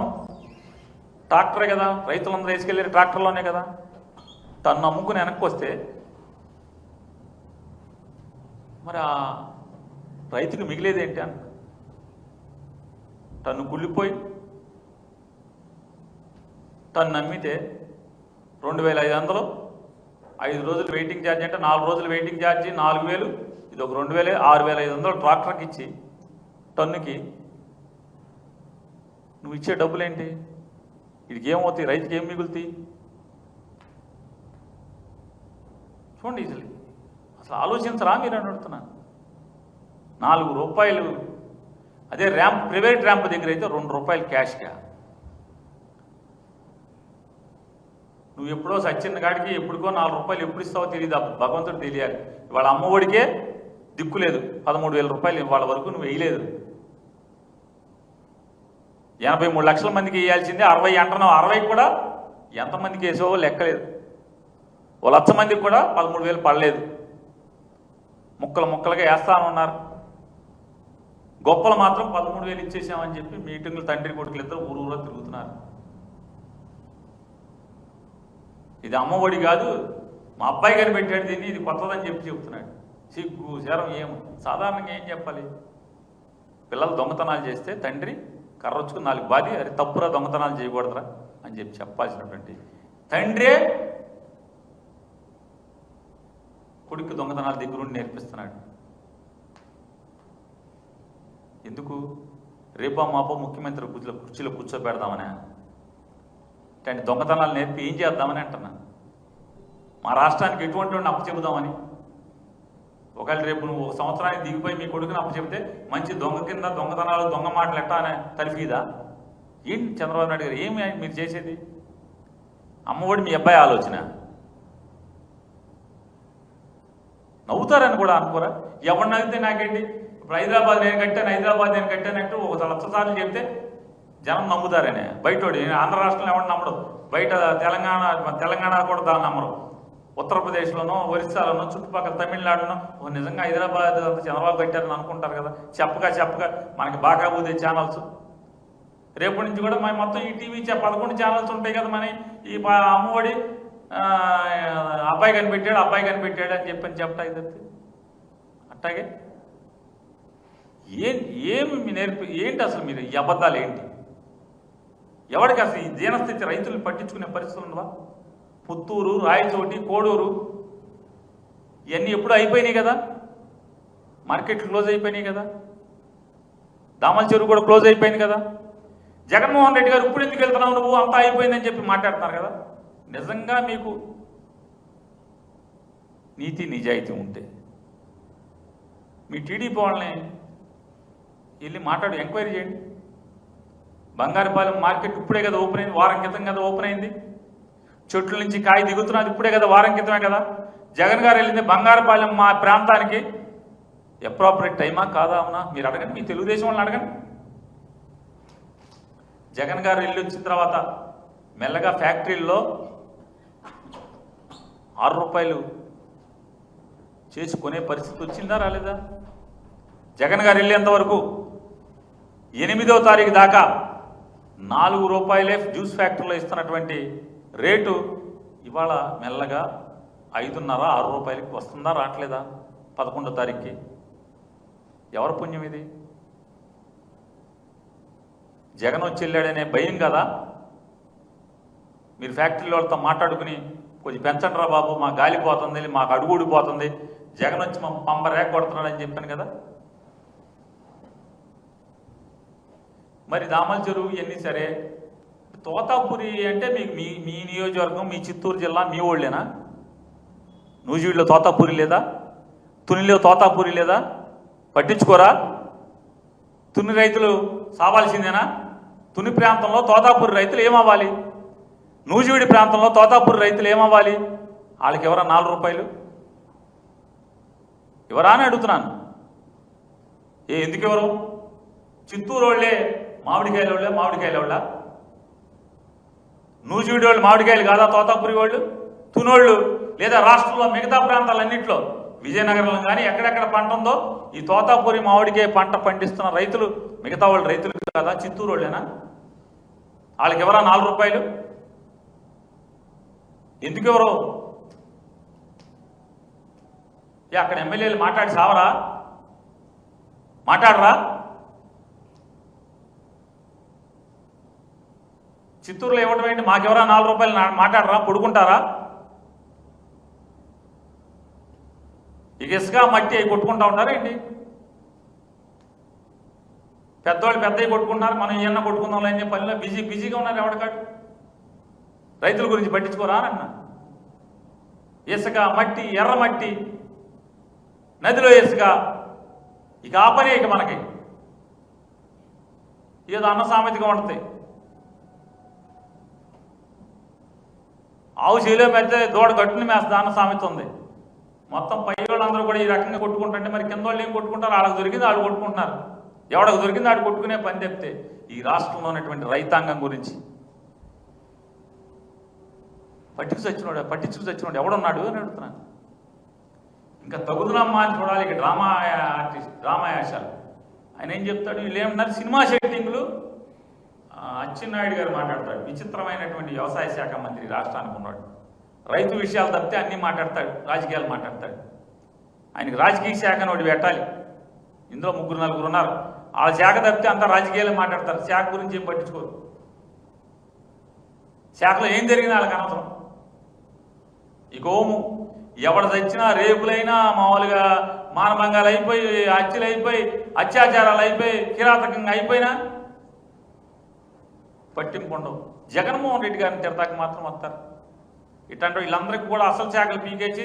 ట్రాక్టరే కదా, రైతులందరూ వేసుకెళ్ళే ట్రాక్టర్లోనే కదా. టన్ను అమ్ముకుని వెనక్కి వస్తే మరి ఆ రైతుకు మిగిలేదేంటి అన్న? టన్ను కుళ్ళిపోయి టన్ను అమ్మితే 2500, 5 రోజులు వెయిటింగ్ ఛార్జ్ అంటే 4 రోజులు వెయిటింగ్ ఛార్జీ 4000, ఇది ఒక 2000, 6500 ట్రాక్టర్కి ఇచ్చి టన్నుకి నువ్వు ఇచ్చే డబ్బులేంటి? వీడికి ఏమవుతాయి? రైతుకి ఏం మిగులుతాయి? చూడండి, అసలు ఆలోచించరా మీరు అని అడుగుతున్నాను. 4 రూపాయలు, అదే ర్యాంప్ ప్రైవేట్ ర్యాంప్ దగ్గర అయితే 2 రూపాయలు క్యాష్గా. నువ్వు ఎప్పుడో సచ్చిన కాడికి ఎప్పుడుకో 4 రూపాయలు ఎప్పుడు ఇస్తావో తెలియదు, భగవంతుడు తెలియాలి. ఇవాళ అమ్మఒడికే దిక్కు లేదు. 13,000 రూపాయలు ఇవాళ వరకు నువ్వు వేయలేదు. 83 లక్షల మందికి వేయాల్సిందే 60 అంటున్నావు. 60 కూడా ఎంతమందికి వేసావో లెక్కలేదు. 1 లక్ష మందికి కూడా 13,000 పడలేదు. ముక్కలుగా వేస్తానన్నారు. గొప్పలు మాత్రం 13,000 ఇచ్చేసామని చెప్పి మీటింగ్లు తండ్రి కొడుకులు ఇద్దరు ఊరూరా తిరుగుతున్నారు. ఇది అమ్మఒడి కాదు, మా అబ్బాయి గారు పెట్టాడు దీన్ని, ఇది కొత్తదని చెప్తున్నాడు. సిగ్గు శరం ఏం సాధారణంగా ఏం చెప్పాలి? పిల్లలు దొంగతనాలు చేస్తే తండ్రి కర్రొచ్చుకుని 4 బాధి, అరే తప్పురా దొంగతనాలు చేయకూడదురా అని చెప్పి చెప్పాల్సినటువంటి తండ్రే కొడుకు దొంగతనాలు దగ్గరుండి నేర్పిస్తున్నాడు. ఎందుకు? రేపా మాపో ముఖ్యమంత్రి కుర్చీలో కూర్చోబెడదామనే అంటే దొంగతనాలు నేర్పి ఏం చేద్దామని అంటున్నా. మా రాష్ట్రానికి ఎటువంటి వాడిని అప్పు చెబుదామని. ఒకవేళ రేపు నువ్వు 1 సంవత్సరానికి దిగిపోయి మీ కొడుకుని అప్పు చెబితే మంచి దొంగ కింద దొంగతనాలు దొంగ మాటలు ఎట్టా అనే తరిఫీదా? ఏంటి చంద్రబాబు నాయుడు గారు ఏమి మీరు చేసేది? అమ్మఒడి మీ అబ్బాయి ఆలోచన. నవ్వుతారని కూడా అనుకోరా? ఎవరిని అడిగితే నాకేంటి, ఇప్పుడు హైదరాబాద్ నేను కట్టానంటూ 1 లక్ష సార్లు చెప్తే జనం నమ్ముతారనే. బయటోడి ఆంధ్ర రాష్ట్రంలో ఎవరిని నమ్మడు, బయట తెలంగాణ కూడా దాన్ని నమ్మరు. ఉత్తరప్రదేశ్లోనో ఒరిస్సాలోనో చుట్టుపక్కల తమిళనాడునో నిజంగా హైదరాబాద్ అంతా చంద్రబాబు కట్టారని అనుకుంటారు కదా. చెప్పగా మనకి బాగా ఊదే ఛానల్స్. రేపటి నుంచి కూడా మన మొత్తం ఈ టీవీ 11 ఛానల్స్ ఉంటాయి కదా. మన ఈ అమ్మఒడి అబ్బాయి కనిపెట్టాడు అని చెప్పటా తప్పితే అట్టాగే ఏమి ఏంటి అసలు మీరు ఈ అబద్ధాలు ఏంటి? ఎవరికి అసలు ఈ దీనస్థితి రైతులను పట్టించుకునే పరిస్థితులు ఉండవా? పుత్తూరు, రాయచోటి, కోడూరు ఇవన్నీ ఎప్పుడు అయిపోయినాయి కదా. మార్కెట్లు క్లోజ్ అయిపోయినాయి కదా. దామల చెరువు కూడా క్లోజ్ అయిపోయింది కదా. జగన్మోహన్ రెడ్డి గారు ఇప్పుడు ఎందుకు వెళ్తున్నావు నువ్వు, అంతా అయిపోయిందని చెప్పి మాట్లాడుతున్నారు కదా. నిజంగా మీకు నీతి నిజాయితీ ఉంటే మీ టీడీపీ వాళ్ళని వెళ్ళి మాట్లాడి ఎంక్వైరీ చేయండి. బంగారుపాలెం మార్కెట్ ఇప్పుడే కదా ఓపెన్ అయింది, వారం క్రితం కదా ఓపెన్ అయింది. చెట్ల నుంచి కాయ దిగుతున్నది ఇప్పుడే కదా, వారం క్రితమే కదా. జగన్ గారు వెళ్ళింది బంగారుపాలెం మా ప్రాంతానికి. అప్రాపరేట్ టైమా కాదా అవునా మీరు అడగండి, మీ తెలుగుదేశం వాళ్ళని అడగండి. జగన్ గారు వెళ్ళి వచ్చిన తర్వాత మెల్లగా ఫ్యాక్టరీల్లో 6 రూపాయలు చేసుకునే పరిస్థితి వచ్చిందా రాలేదా? జగన్ గారు వెళ్ళేంత వరకు 8వ తారీఖు దాకా 4 రూపాయలే జ్యూస్ ఫ్యాక్టరీలో ఇస్తున్నటువంటి రేటు ఇవాళ మెల్లగా 5.5 6 రూపాయలకి వస్తుందా రావట్లేదా? 11వ తారీఖుకి ఎవరి పుణ్యం ఇది? జగన్ వచ్చి వెళ్ళాడనే భయం కదా? మీరు ఫ్యాక్టరీల వాళ్ళతో మాట్లాడుకుని కొంచెం పెంచండి రా బాబు, మా గాలి పోతుంది, మాకు అడుగు ఊడిపోతుంది, జగన్ వచ్చి మా పంప రేక కొడుతున్నాడని చెప్పాను కదా. మరి దామల చెరువు ఇవన్నీ సరే, తోతాపురి అంటే మీకు మీ నియోజకవర్గం, మీ చిత్తూరు జిల్లా మీ ఓళ్ళేనా? నూజివీడులో తోతాపురి లేదా? తునిలో తోతాపురి లేదా? పట్టించుకోరా? తుని రైతులు సావాల్సిందేనా? తుని ప్రాంతంలో తోతాపురి రైతులు ఏమవ్వాలి? నూజివీడి ప్రాంతంలో తోతాపురి రైతులు ఏమవ్వాలి? వాళ్ళకి ఎవరా 4 రూపాయలు ఎవరా అని అడుగుతున్నాను. ఎందుకు ఎవరు? చిత్తూరు వాళ్ళే మామిడికాయల వాళ్ళ? నూజివీడి వాళ్ళు మామిడికాయలు కాదా తోతాపురి వాళ్ళు? తునోళ్ళు లేదా రాష్ట్రంలో మిగతా ప్రాంతాలన్నింటిలో విజయనగరంలో కానీ ఎక్కడెక్కడ పంట ఉందో ఈ తోతాపురి మామిడికాయ పంట పండిస్తున్న రైతులు మిగతా వాళ్ళు రైతులు కాదా? చిత్తూరు వాళ్ళేనా? వాళ్ళకి ఎవరా 4 రూపాయలు? ఎందుకు ఎవరు? అక్కడ ఎమ్మెల్యేలు మాట్లాడి సావరా? మాట్లాడరా? చిత్తూరులో ఇవ్వడం ఏంటి? మాకెవరా 4 రూపాయలు మాట్లాడరా? పడుకుంటారా? ఇక ఇసుక మట్టి అవి కొట్టుకుంటా ఉంటారా ఏంటి? పెద్దవాళ్ళు పెద్దవి కొట్టుకుంటున్నారు, మనం ఏమన్నా కొట్టుకుందాం అని పనిలో బిజీగా ఉన్నారు. ఎవడకాడు రైతుల గురించి పట్టించుకోరా అన్న. ఇసుక మట్టి, ఎర్రమట్టి, నదిలో ఇసుక, ఇక ఆ పని ఇక మనకి ఏదో అన్న సామెతగా ఉంటుంది. ఆవు చేలో పెడితే దూడ గట్టుని మేస్తా అన్న సామెత ఉంది. మొత్తం పై వాళ్ళందరూ కూడా ఈ రకంగా కొట్టుకుంటుంటే మరి కింద వాళ్ళు ఏం కొట్టుకుంటారు? వాళ్ళకి దొరికింది వాళ్ళు కొట్టుకుంటున్నారు. ఎవడకు దొరికింది వాడు కొట్టుకునే పని చెప్తే ఈ రాష్ట్రంలో ఉన్నటువంటి రైతాంగం గురించి పట్టించుకు చచ్చినోడు ఎవడున్నాడు అని అడుగుతున్నాను. ఇంకా తగుదనమ్మా అని చూడాలి. ఇక డ్రామా యాశాలు. ఆయన ఏం చెప్తాడు? వీళ్ళు ఏమన్నారు? సినిమా షెట్టింగ్లు. అచ్చెన్నాయుడు గారు మాట్లాడతాడు. విచిత్రమైనటువంటి వ్యవసాయ శాఖ మంత్రి రాష్ట్రానికి ఉన్నాడు. రైతు విషయాలు తప్పితే అన్నీ మాట్లాడతాడు, రాజకీయాలు మాట్లాడతాడు. ఆయనకి రాజకీయ శాఖను ఒకటి పెట్టాలి. ఇందులో 3 4 ఉన్నారు. వాళ్ళ శాఖ తప్పితే అంతా రాజకీయాలు మాట్లాడతారు. శాఖ గురించి ఏం పట్టించుకోరు. శాఖలో ఏం జరిగింది వాళ్ళకి అనవసరం. ఈ కోము ఎవడు తెచ్చినా రేపులైనా మామూలుగా మానభంగాలు అయిపోయి, హత్యలు అయిపోయి, అత్యాచారాలు అయిపోయి, కిరాతకంగా అయిపోయినా పట్టింపు ఉండవు. జగన్మోహన్ రెడ్డి గారిని తిడతాక మాత్రం వస్తారు. ఇట్లాంటి వీళ్ళందరికీ కూడా అసలు శాఖలు పీకేసి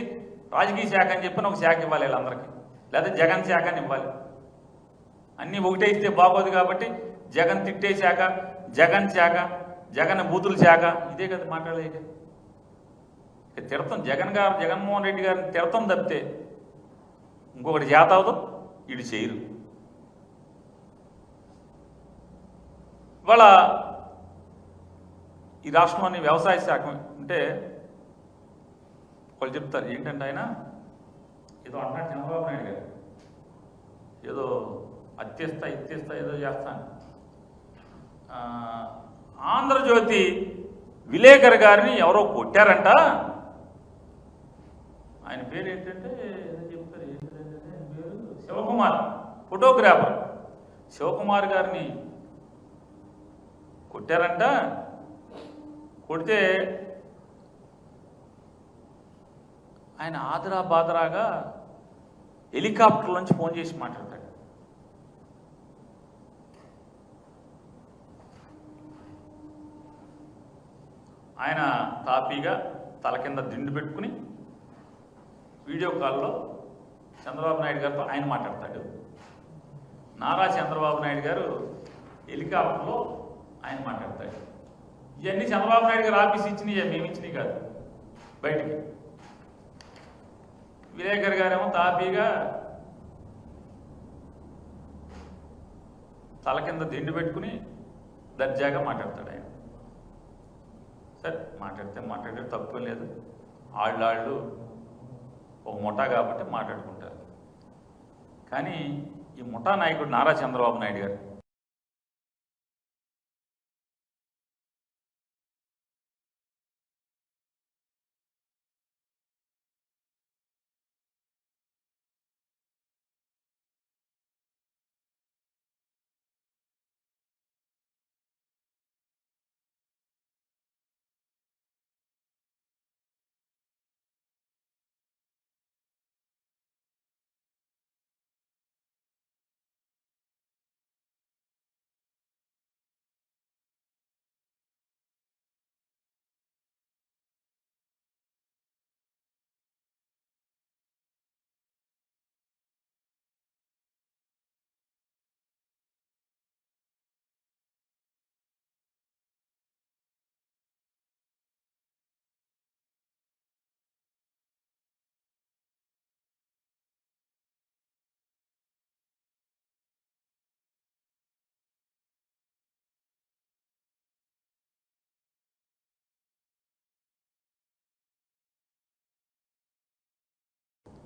రాజకీయ శాఖ అని చెప్పిన ఒక శాఖ ఇవ్వాలి వీళ్ళందరికీ, లేదా జగన్ శాఖ అని ఇవ్వాలి. అన్నీ ఒకటే ఇస్తే బాగోదు కాబట్టి జగన్ తిట్టే శాఖ, జగన్ శాఖ, జగన్ బూతుల శాఖ, ఇదే కదా మాట్లాడేది. తిడతాం జగన్మోహన్ రెడ్డి గారిని తిడతాం తప్పితే ఇంకొకటి చేత అవదు, ఇటు చేయరు. ఇవాళ ఈ రాష్ట్రంలోని వ్యవసాయ శాఖ అంటే వాళ్ళు చెప్తారు ఏంటంటే, ఆయన ఏదో అంటాడు చంద్రబాబు నాయుడు గారు, ఏదో ఇత్తిస్తా ఏదో చేస్తాను. ఆంధ్రజ్యోతి విలేకరు గారిని ఎవరో కొట్టారంట. ఆయన పేరు ఏంటంటే ఏదో చెప్తారు, ఏంటంటే పేరు శివకుమార్, ఫోటోగ్రాఫర్ శివకుమార్ గారిని కొట్టారంట. కొడితే ఆయన ఆదరా బాదరాగా హెలికాప్టర్ నుంచి ఫోన్ చేసి మాట్లాడతాడు. ఆయన తాపీగా తల కింద దిండు పెట్టుకుని వీడియో కాల్లో చంద్రబాబు నాయుడు గారితో ఆయన మాట్లాడతాడు. నారా చంద్రబాబు నాయుడు గారు హెలికాప్టర్లో ఆయన మాట్లాడతాడు. ఇవన్నీ చంద్రబాబు నాయుడు గారు ఆఫీస్ ఇచ్చినాయి, మేము ఇచ్చినాయి కాదు. బయటికి విలేకర్ గారేమో తాపీగా తల కింద దిండు పెట్టుకుని దర్జాగా మాట్లాడతాడు. ఆయన సరే మాట్లాడితే తప్పే లేదు. వాళ్ళు ఒక ముఠా కాబట్టి మాట్లాడుకుంటారు. కానీ ఈ ముఠా నాయకుడు నారా చంద్రబాబు నాయుడు గారు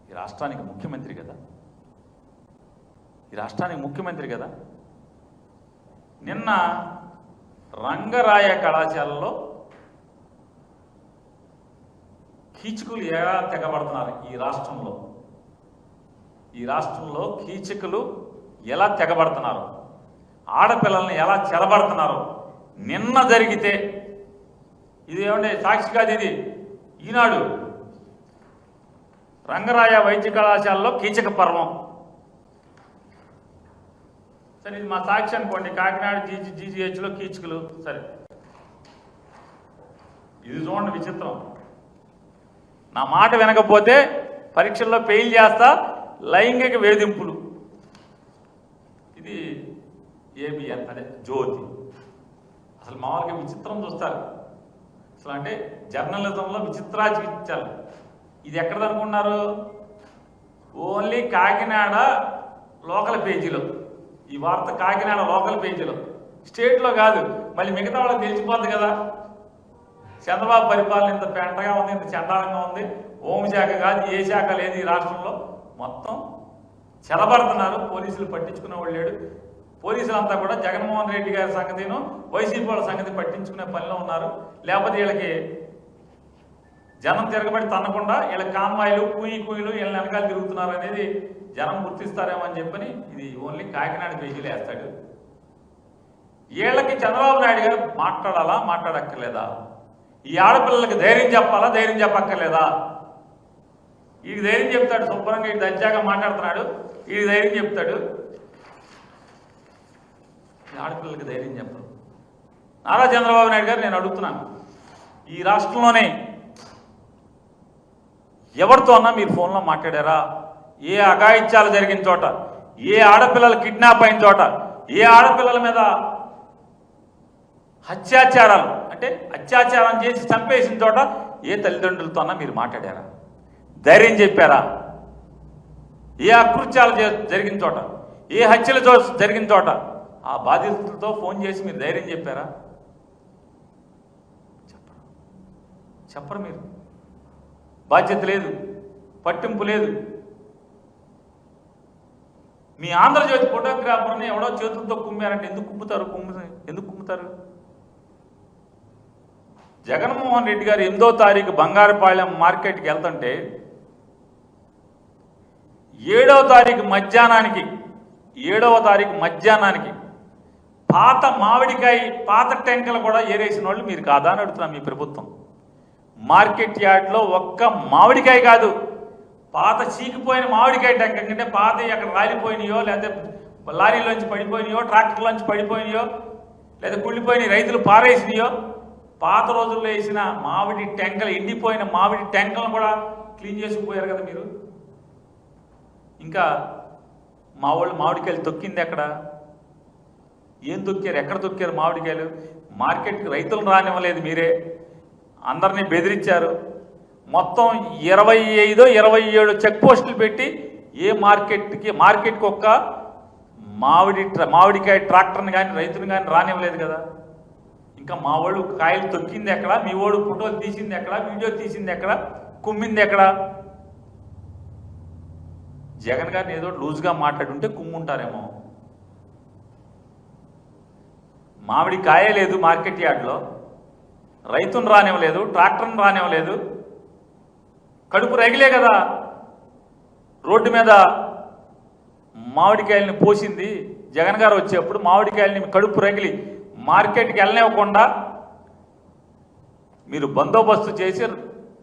ఈ రాష్ట్రానికి ముఖ్యమంత్రి కదా. నిన్న రంగరాయ కళాశాలలో కీచకులు ఎలా తెగబడుతున్నారు ఈ రాష్ట్రంలో కీచకులు ఎలా తెగబడుతున్నారు, ఆడపిల్లల్ని ఎలా చెరబడుతున్నారు నిన్న జరిగితే. ఇది ఏమంటే సాక్షి కాదు, ఇది ఈనాడు. రంగరాయ వైద్య కళాశాలలో కీచక పర్వం. సరే, ఇది మా సాక్షి అనుకోండి. కాకినాడ జీజీహెచ్లో కీచకులు. సరే, ఇది చూడండి విచిత్రం. నా మాట వినకపోతే పరీక్షల్లో ఫెయిల్ చేస్తా, లైంగిక వేధింపులు. ఇది ఏబిఎన్, అదే జ్యోతి. అసలు మామూలుగా విచిత్రం చూస్తారు. అసలు అంటే జర్నలిజంలో విచిత్రాలు. ఇది ఎక్కడదనుకున్నారు? ఓన్లీ కాకినాడ లోకల్ పేజీలో. ఈ వార్త కాకినాడ లోకల్ పేజీలో, స్టేట్లో కాదు. మళ్ళీ మిగతా వాళ్ళకి తెలిసిపోద్ది కదా. చంద్రబాబు పరిపాలన ఇంత పెంటగా ఉంది, ఇంత చండాలంగా ఉంది. హోంశాఖ కాదు, ఏ శాఖ లేదు ఈ రాష్ట్రంలో. మొత్తం చెలబడుతున్నారు. పోలీసులు పట్టించుకునే వాళ్ళు లేడు. పోలీసులంతా కూడా జగన్మోహన్ రెడ్డి గారి సంగతిను వైసీపీ వాళ్ళ సంగతి పట్టించుకునే పనిలో ఉన్నారు. లేకపోతే వీళ్ళకి జనం తిరగబడి తన్నకుండా వీళ్ళ కాన్వాయిలు కూయిలు వీళ్ళ వెనకాల తిరుగుతున్నారు అనేది జనం గుర్తిస్తారేమో అని చెప్పని ఇది ఓన్లీ కాకినాడ పేజీలో వేస్తాడు. వీళ్ళకి చంద్రబాబు నాయుడు గారు మాట్లాడాలా, మాట్లాడక్కర్లేదా? ఈ ఆడపిల్లలకి ధైర్యం చెప్పాలా, ధైర్యం చెప్పక్కర్లేదా? వీడికి ధైర్యం చెప్తాడు, శుభ్రంగా ఇటు దర్జాగా మాట్లాడుతున్నాడు. వీడికి ధైర్యం చెప్తాడు, ఆడపిల్లలకి ధైర్యం చెప్పరు. నారా చంద్రబాబు నాయుడు గారు నేను అడుగుతున్నాను, ఈ రాష్ట్రంలోనే ఎవరితో అన్నా మీరు ఫోన్లో మాట్లాడారా? ఏ అఘాయిత్యాలు జరిగిన చోట, ఏ ఆడపిల్లలు కిడ్నాప్ అయిన చోట, ఏ ఆడపిల్లల మీద అత్యాచారాలు అంటే అత్యాచారం చేసి చంపేసిన చోట ఏ తల్లిదండ్రులతో అన్నా మీరు మాట్లాడారా? ధైర్యం చెప్పారా? ఏ అకృత్యాలు జరిగిన చోట, ఏ హత్యలు జరిగిన చోట ఆ బాధితులతో ఫోన్ చేసి మీరు ధైర్యం చెప్పారా? చెప్పరు. మీరు బాధ్యత లేదు, పట్టింపు లేదు. మీ ఆంధ్రజ్యోతి ఫోటోగ్రాఫర్ని ఎవడో చేతులతో కుమ్మారంటే ఎందుకు కుమ్ముతారు? జగన్మోహన్ రెడ్డి గారు 8వ తారీఖు బంగారుపాలెం మార్కెట్కి వెళ్తుంటే 7వ తారీఖు మధ్యాహ్నానికి పాత మామిడికాయ పాత టెంకలు కూడా ఏరేసిన వాళ్ళు మీరు కాదా అని అడుగుతున్నాం. మీ ప్రభుత్వం మార్కెట్ యార్డ్లో ఒక్క మామిడికాయ కాదు, పాత చీకిపోయిన మామిడికాయ టెంక కంటే పాత అక్కడ రాలిపోయినాయో, లేకపోతే లారీలోంచి పడిపోయినాయో, ట్రాక్టర్లోంచి పడిపోయినాయో, లేదా కుళ్ళిపోయిన రైతులు పారేసినాయో, పాత రోజుల్లో వేసిన మామిడి టెంకలు, ఎండిపోయిన మామిడి టెంకలను కూడా క్లీన్ చేసుకుపోయారు కదా మీరు. ఇంకా మా వాళ్ళు మామిడికాయలు తొక్కింది ఎక్కడ? ఏం తొక్కారు? ఎక్కడ తొక్కారు మామిడికాయలు? మార్కెట్కి రైతులను రానివ్వలేదు మీరే, అందరినీ బెదిరించారు. మొత్తం 25-27 చెక్ పోస్టులు పెట్టి ఏ మార్కెట్కి ఒక్క మామిడికాయ ట్రాక్టర్ని కానీ రైతుని కానీ రానివ్వలేదు కదా. ఇంకా మా వాడు కాయలు తొక్కింది ఎక్కడ, మీ వాడు ఫోటోలు తీసింది ఎక్కడ, వీడియో తీసింది ఎక్కడ, కుమ్మింది ఎక్కడ? జగన్ గారిని ఏదో లూజ్గా మాట్లాడుంటే కుమ్ముంటారేమో. మామిడి కాయ లేదు మార్కెట్ యార్డ్లో, రైతును రానివ్వలేదు, ట్రాక్టర్ని రానివ్వలేదు, కడుపు రగిలే కదా రోడ్డు మీద మామిడికాయలని పోసింది. జగన్ గారు వచ్చేప్పుడు మామిడికాయలని కడుపు రగిలి మార్కెట్కి వెళ్ళనివ్వకుండా మీరు బందోబస్తు చేసి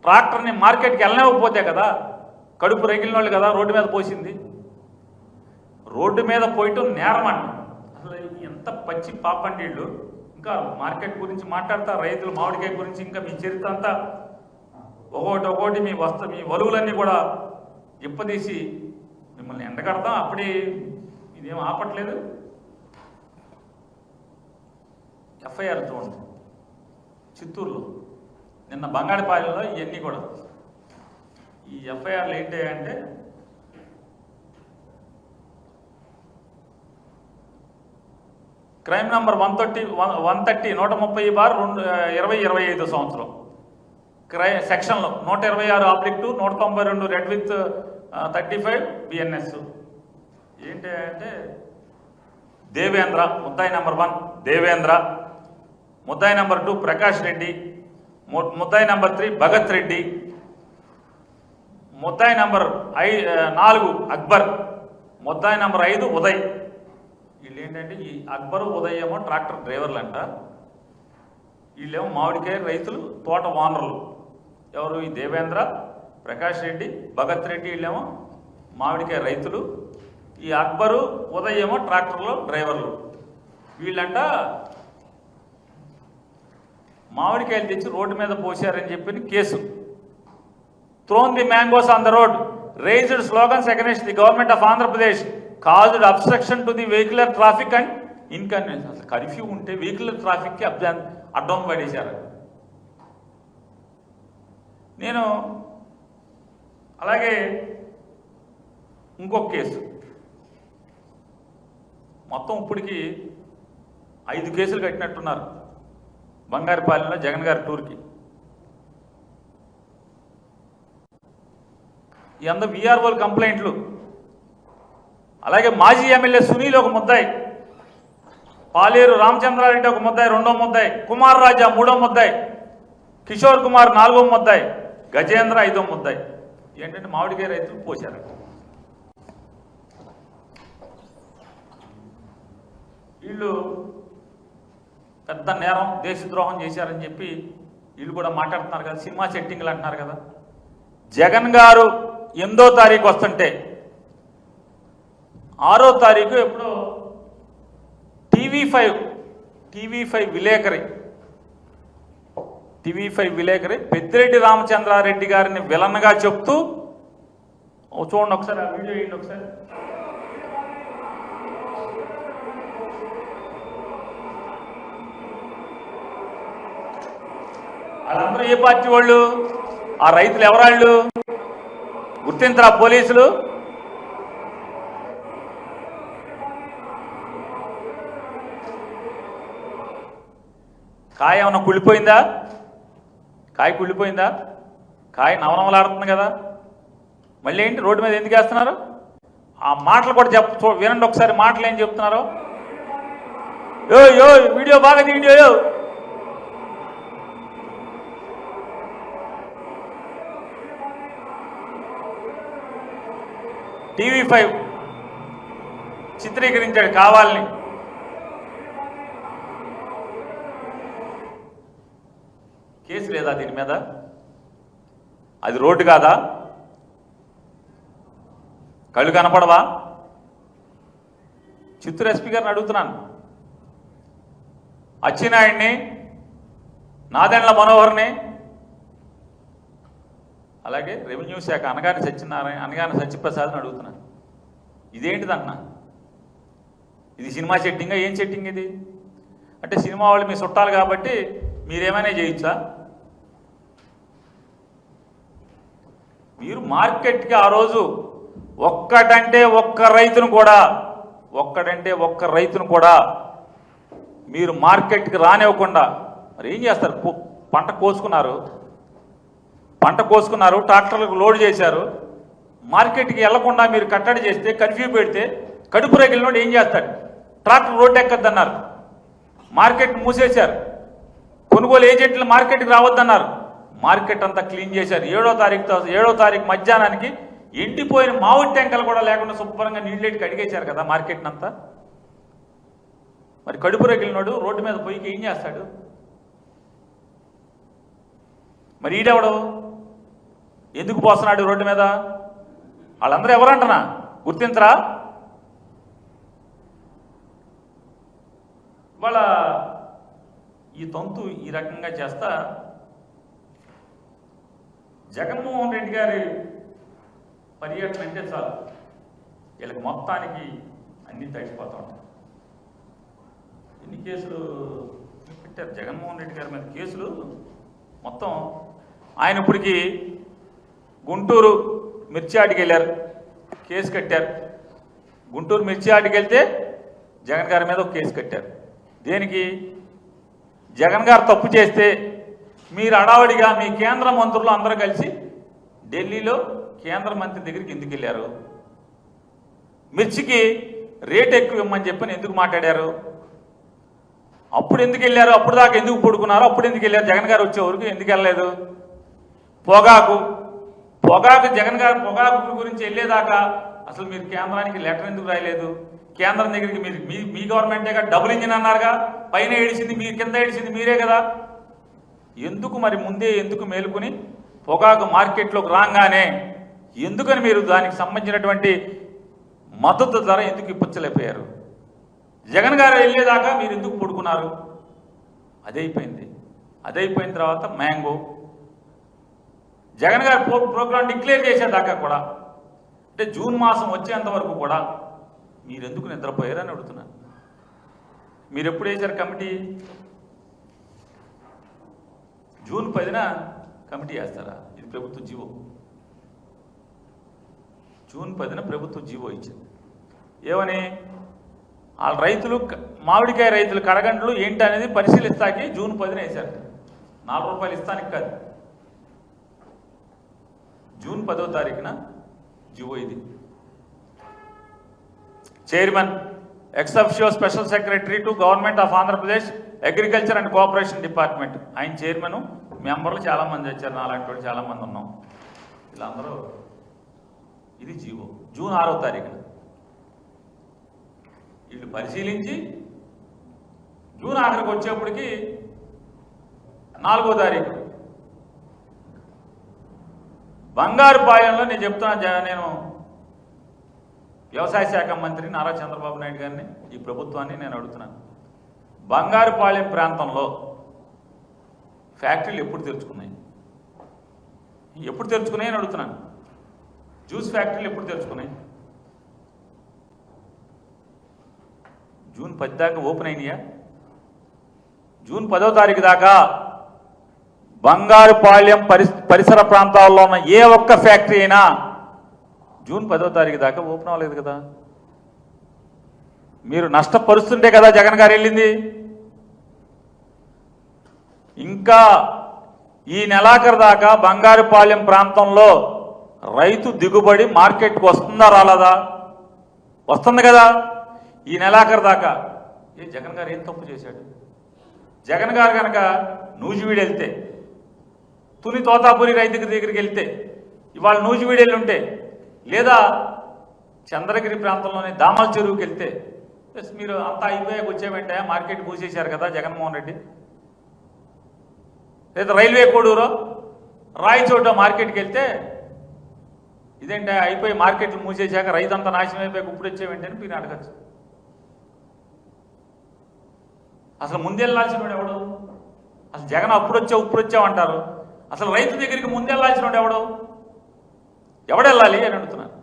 ట్రాక్టర్ని మార్కెట్కి వెళ్ళనివ్వకపోతే కదా కడుపు రగిలిన వాళ్ళు కదా రోడ్డు మీద పోసింది. రోడ్డు మీద పోయటం నేరం అంట. అసలు ఎంత పచ్చి పాపండి వీళ్ళు. ఇంకా మార్కెట్ గురించి మాట్లాడతా, రైతులు మామిడికాయ గురించి ఇంకా మీ చరిత్ర అంతా ఒక్కొక్కటి మీ వలువులన్నీ కూడా ఇప్పదీసి మిమ్మల్ని ఎండగడతాం. అప్పుడే ఇదేం ఆపట్లేదు. ఎఫ్ఐఆర్ చూడండి, చిత్తూరులో నిన్న బంగాళపాలెంలో ఇవన్నీ కూడా. ఈ ఎఫ్ఐఆర్లు ఏంటి అంటే క్రైమ్ నంబర్ 130/130/2025 సంవత్సరం సెక్షన్లో 126/2 192 రెడ్ విత్ 35 బిఎన్ఎస్. ఏంటి అంటే దేవేంద్ర ముద్దాయి నెంబర్ 1 దేవేంద్ర, ముద్దాయి నెంబర్ 2 ప్రకాష్ రెడ్డి, ముద్దాయి నెంబర్ 3 భగత్ రెడ్డి, ముద్దాయి నెంబర్ 4 అక్బర్, ముద్దాయి నెంబర్ 5 ఉదయ్. వీళ్ళు ఏంటంటే ఈ అక్బరు ఉదయ్ ఏమో ట్రాక్టర్ డ్రైవర్లు అంట, వీళ్ళేమో మామిడికాయ రైతులు, తోట ఓనర్లు. ఎవరు? ఈ దేవేంద్ర, ప్రకాష్ రెడ్డి, భగత్ రెడ్డి వీళ్ళేమో మామిడికాయ రైతులు, ఈ అక్బరు ఉదయ్ ఏమో ట్రాక్టర్లో డ్రైవర్లు. వీళ్ళంట మామిడికాయలు తెచ్చి రోడ్డు మీద పోసారని చెప్పి కేసు. Thrown the mangoes on the road, raised slogans against the government of Andhra Pradesh, caused obstruction to the vehicular traffic and inconvenience. అసలు కర్ఫ్యూ ఉంటే వెహికులర్ ట్రాఫిక్కి అడ్డం పడేశారు. నేను అలాగే ఇంకొక కేసు, మొత్తం ఇప్పటికి 5 కేసులు కట్టినట్టున్నారు బంగారుపాలెంలో జగన్ గారి టూర్కి. ఈ అంద విఆర్ఓల కంప్లైంట్లు. అలాగే మాజీ ఎమ్మెల్యే సునీల్ ఒక ముద్దాయి, పాలేరు రామచంద్రారెడ్డి ఒక ముద్దాయి 2వ ముద్దాయి, కుమార్ రాజా 3వ ముద్దాయి, కిషోర్ కుమార్ 4వ ముద్దాయి, గజేంద్ర 5వ ముద్దాయి. ఏంటంటే మామిడికాయ రైతులు పోశారు. వీళ్ళు పెద్ద నేరం, దేశద్రోహం చేశారని చెప్పి వీళ్ళు కూడా మాట్లాడుతున్నారు కదా, సినిమా సెట్టింగ్లు అంటున్నారు కదా. జగన్ గారు 8వ తారీఖు వస్తుంటే 6వ తారీఖు ఎప్పుడో టీవీ5 విలేకరి పెద్దిరెడ్డి రామచంద్రారెడ్డి గారిని విలన్గా చెప్తూ, చూడండి ఒకసారి ఆ వీడియో వేయండి ఒకసారి. వాళ్ళందరూ ఏ పార్టీ వాళ్ళు? ఆ రైతులు ఎవరాళ్ళు? గుర్తించరా పోలీసులు? కాయ ఏమన్నా కుళ్ళిపోయిందా? కాయ కుళ్ళిపోయిందా? కాయ నవనవలాడుతుంది కదా. మళ్ళీ ఏంటి రోడ్డు మీద ఎందుకు వేస్తున్నారు? ఆ మాటలు కూడా వినండి ఒకసారి, మాటలు ఏం చెప్తున్నారు. యో వీడియో బాగా తీయండి. టీవీ5 చిత్రీకరించాడు కావాలని. కేసు లేదా దీని మీద? అది రోడ్డు కాదా? కళ్ళు కనపడవా? చిత్తూరు ఎస్పీ గారిని అడుగుతున్నాను. అచ్చినాయుడిని, నాదెండ్ల మనోహర్ని, అలాగే రెవెన్యూ శాఖ అనగానే సత్యప్రసాద్ని అడుగుతున్నాను. ఇదేంటిదన్నా? ఇది సినిమా సెట్టింగా? ఏం సెట్టింగ్ ఇది? అంటే సినిమా వాళ్ళు మీ చుట్టాలు కాబట్టి మీరేమైనా చేయొచ్చా? మీరు మార్కెట్కి ఆ రోజు ఒక్క రైతును కూడా మీరు మార్కెట్కి రానివ్వకుండా మరి ఏం చేస్తారు? పంట కోసుకున్నారు, ట్రాక్టర్లకు లోడ్ చేశారు, మార్కెట్కి వెళ్లకుండా మీరు కట్టడి చేస్తే, కర్ఫ్యూ పెడితే కడుపు రగిలినోడు ఏం చేస్తాడు? ట్రాక్టర్ రోడ్డు ఎక్కద్దన్నారు, మార్కెట్ మూసేశారు, కొనుగోలు ఏజెంట్లు మార్కెట్కి రావద్దన్నారు, మార్కెట్ అంతా క్లీన్ చేశారు. 7వ తారీఖు మధ్యాహ్నానికి ఎండిపోయిన మామిడి టెంకలు కూడా లేకుండా శుభ్రంగా నీళ్ళేటి కడిగేశారు కదా మార్కెట్ని అంతా. మరి కడుపు రగిలినోడు రోడ్డు మీద పోయి ఏం చేస్తాడు? మరి ఈడెవడు ఎందుకు పోస్తున్నాడు రోడ్డు మీద? వాళ్ళందరూ ఎవరంటనా గుర్తించరా? వాళ్ళ ఈ తంతు ఈ రకంగా చేస్తా జగన్మోహన్ రెడ్డి గారి పర్యటన అంటే చాలు వీళ్ళకి మొత్తానికి అన్నీ తడిచిపోతూ ఉంటాయి. ఎన్ని కేసులు పెట్టారు జగన్మోహన్ రెడ్డి గారి మీద? కేసులు మొత్తం ఆయన ఇప్పటికి గుంటూరు మిర్చియాటికి వెళ్ళారు, కేసు కట్టారు. గుంటూరు మిర్చియాటికి వెళ్తే జగన్ గారి మీద ఒక కేసు కట్టారు. దేనికి? జగన్ గారు తప్పు చేస్తే మీరు అడావడిగా మీ కేంద్ర మంత్రులు అందరూ కలిసి ఢిల్లీలో కేంద్ర మంత్రి దగ్గరికి ఎందుకు వెళ్ళారు? మిర్చికి రేట్ ఎక్కువ ఇవ్వమని చెప్పని ఎందుకు మాట్లాడారు? అప్పుడు ఎందుకు వెళ్ళారు? అప్పుడు దాకా ఎందుకు పడుకున్నారు? అప్పుడు ఎందుకు వెళ్ళారు? జగన్ గారు వచ్చే వరకు ఎందుకు వెళ్ళలేదు? పొగాకు జగన్ గారు పొగాకు గురించి వెళ్ళేదాకా అసలు మీరు కేంద్రానికి లెటర్ ఎందుకు రాయలేదు? కేంద్రం దగ్గరికి మీరు మీ గవర్నమెంటేగా డబుల్ ఇంజిన్ అన్నారుగా, పైన ఏడిసింది మీరు, కింద ఏడిసింది మీరే కదా. ఎందుకు మరి ముందే ఎందుకు మేలుకుని పొగాకు మార్కెట్లోకి రాగానే ఎందుకని మీరు దానికి సంబంధించినటువంటి మద్దతు ధర ఎందుకు ఇప్పించలేకపోయారు? జగన్ గారు వెళ్ళేదాకా మీరు ఎందుకు పడుకున్నారు? అదైపోయిన తర్వాత మ్యాంగో జగన్ గారు ప్రోగ్రాం డిక్లేర్ చేసేదాకా కూడా, అంటే జూన్ మాసం వచ్చేంత వరకు కూడా మీరు ఎందుకు నిద్రపోయారని అడుగుతున్నాను. మీరు ఎప్పుడు వేశారు కమిటీ? జూన్ 10న కమిటీ వేస్తారా? ఇది ప్రభుత్వ జీవో. జూన్ 10న ప్రభుత్వ జీవో ఇచ్చింది. ఏమని? వాళ్ళ రైతులు మామిడికాయ రైతులు కడగండ్లు ఏంటి అనేది పరిశీలిస్తాకి జూన్ 10న వేశారు. 4 రూపాయలు ఇస్తానికి కాదు, జూన్ 10వ తారీఖున జీవో ఇది. Chairman ex officio special secretary to government of Andhra Pradesh agriculture and cooperation department. ఆయన చైర్మన్, మెంబర్లు చాలామంది వచ్చారు, నాలాంటి వాళ్ళు చాలామంది ఉన్నాం. వీళ్ళందరూ ఇది జీవో జూన్ 6వ తారీఖున వీళ్ళు పరిశీలించి జూన్ ఆఖరికి వచ్చేప్పటికి 4వ తారీఖు బంగారుపాలెంలో నేను చెప్తున్నా, నేను వ్యవసాయ శాఖ మంత్రి నారా చంద్రబాబు నాయుడు గారిని, ఈ ప్రభుత్వాన్ని నేను అడుగుతున్నాను, బంగారుపాలెం ప్రాంతంలో ఫ్యాక్టరీలు ఎప్పుడు తెరుచుకున్నాయి అని అడుగుతున్నాను. జ్యూస్ ఫ్యాక్టరీలు ఎప్పుడు తెరుచుకున్నాయి? జూన్ 10 దాకా ఓపెన్ అయినాయా? జూన్ 10వ తారీఖు దాకా బంగారుపాలెం పరిసర ప్రాంతాల్లో ఉన్న ఏ ఒక్క ఫ్యాక్టరీ అయినా జూన్ 10వ తారీఖు దాకా ఓపెన్ అవ్వలేదు కదా. మీరు నష్టపరుస్తుంటే కదా జగన్ గారు వెళ్ళింది. ఇంకా ఈ నెలాఖరు దాకా బంగారుపాలెం ప్రాంతంలో రైతు దిగుబడి మార్కెట్కి వస్తుందా రాలేదా? వస్తుంది కదా. ఈ నెలాఖరు దాకా జగన్ గారు ఏం తప్పు చేశాడు? జగన్ గారు కనుక నూజివీడు వెళ్తే, తుని తోతాపురి రైతు దగ్గరికి వెళ్తే, ఇవాళ నూజివీడు వెళ్ళి ఉంటే, లేదా చంద్రగిరి ప్రాంతంలోని దామల చెరువుకి వెళ్తే, మీరు అంతా అయిపోయాక వచ్చేమంటే మార్కెట్ మూసేశారు కదా జగన్మోహన్ రెడ్డి. లేదా రైల్వే కోడూరో రాయచోట మార్కెట్కి వెళ్తే, ఇదేంటే అయిపోయి మార్కెట్లు మూసేశాక రైతంతా నాశనం అయిపోయాక ఇప్పుడు వచ్చేవేంటి అని మీరు అడగచ్చు. అసలు ముందెళ్ళాల్సిన వాడు ఎవడు? అసలు జగన్ అప్పుడు వచ్చావు అంటారు. అసలు రైతు దగ్గరికి ముందెళ్ళాల్సిన వాడు ఎవడెళ్ళాలి అని అడుగుతున్నారు.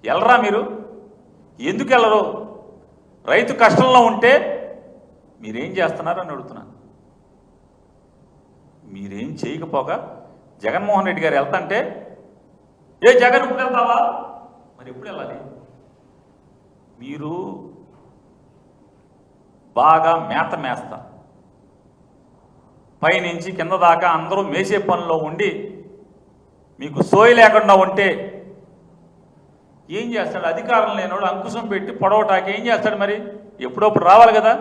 వెళ్ళరా మీరు? ఎందుకు వెళ్ళరు? రైతు కష్టంలో ఉంటే మీరేం చేస్తున్నారు అని అడుగుతున్నాను. మీరేం చేయకపోగా జగన్మోహన్ రెడ్డి గారు వెళ్తాంటే, ఏ జగన్ ఇప్పుడు వెళ్తావా? మరి ఎప్పుడు వెళ్ళాలి? మీరు బాగా మేస్తా పైనుంచి కింద దాకా అందరూ మేసే పనిలో ఉండి మీకు సోయి లేకుండా ఉంటే ఏం చేస్తాడు? అధికారం లేనివాడు అంకుశం పెట్టి పొడవటానికి ఏం చేస్తాడు? మరి ఎప్పుడప్పుడు రావాలి కదా,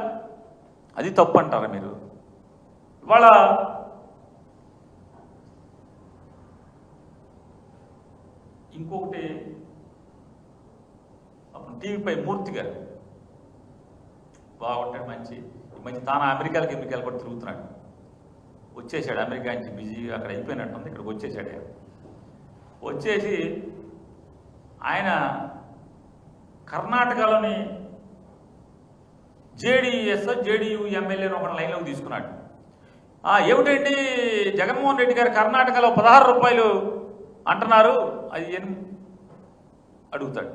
అది తప్పు అంటారా మీరు? ఇవాళ ఇంకొకటి, అప్పుడు టీవీపై మూర్తి గారు బాగుంటాడు, మంచి తాను అమెరికాకి కూడా తిరుగుతున్నాడు. వచ్చేసాడు అమెరికా నుంచి, బిజీగా అక్కడ అయిపోయినట్టుంది, ఇక్కడికి వచ్చేసాడు. వచ్చేసి ఆయన కర్ణాటకలోని జేడీయూ ఎమ్మెల్యేని ఒక లైన్లోకి తీసుకున్నాడు. ఏమిటండి జగన్మోహన్ రెడ్డి గారు కర్ణాటకలో 16 రూపాయలు అంటున్నారు, అది అడుగుతాడు.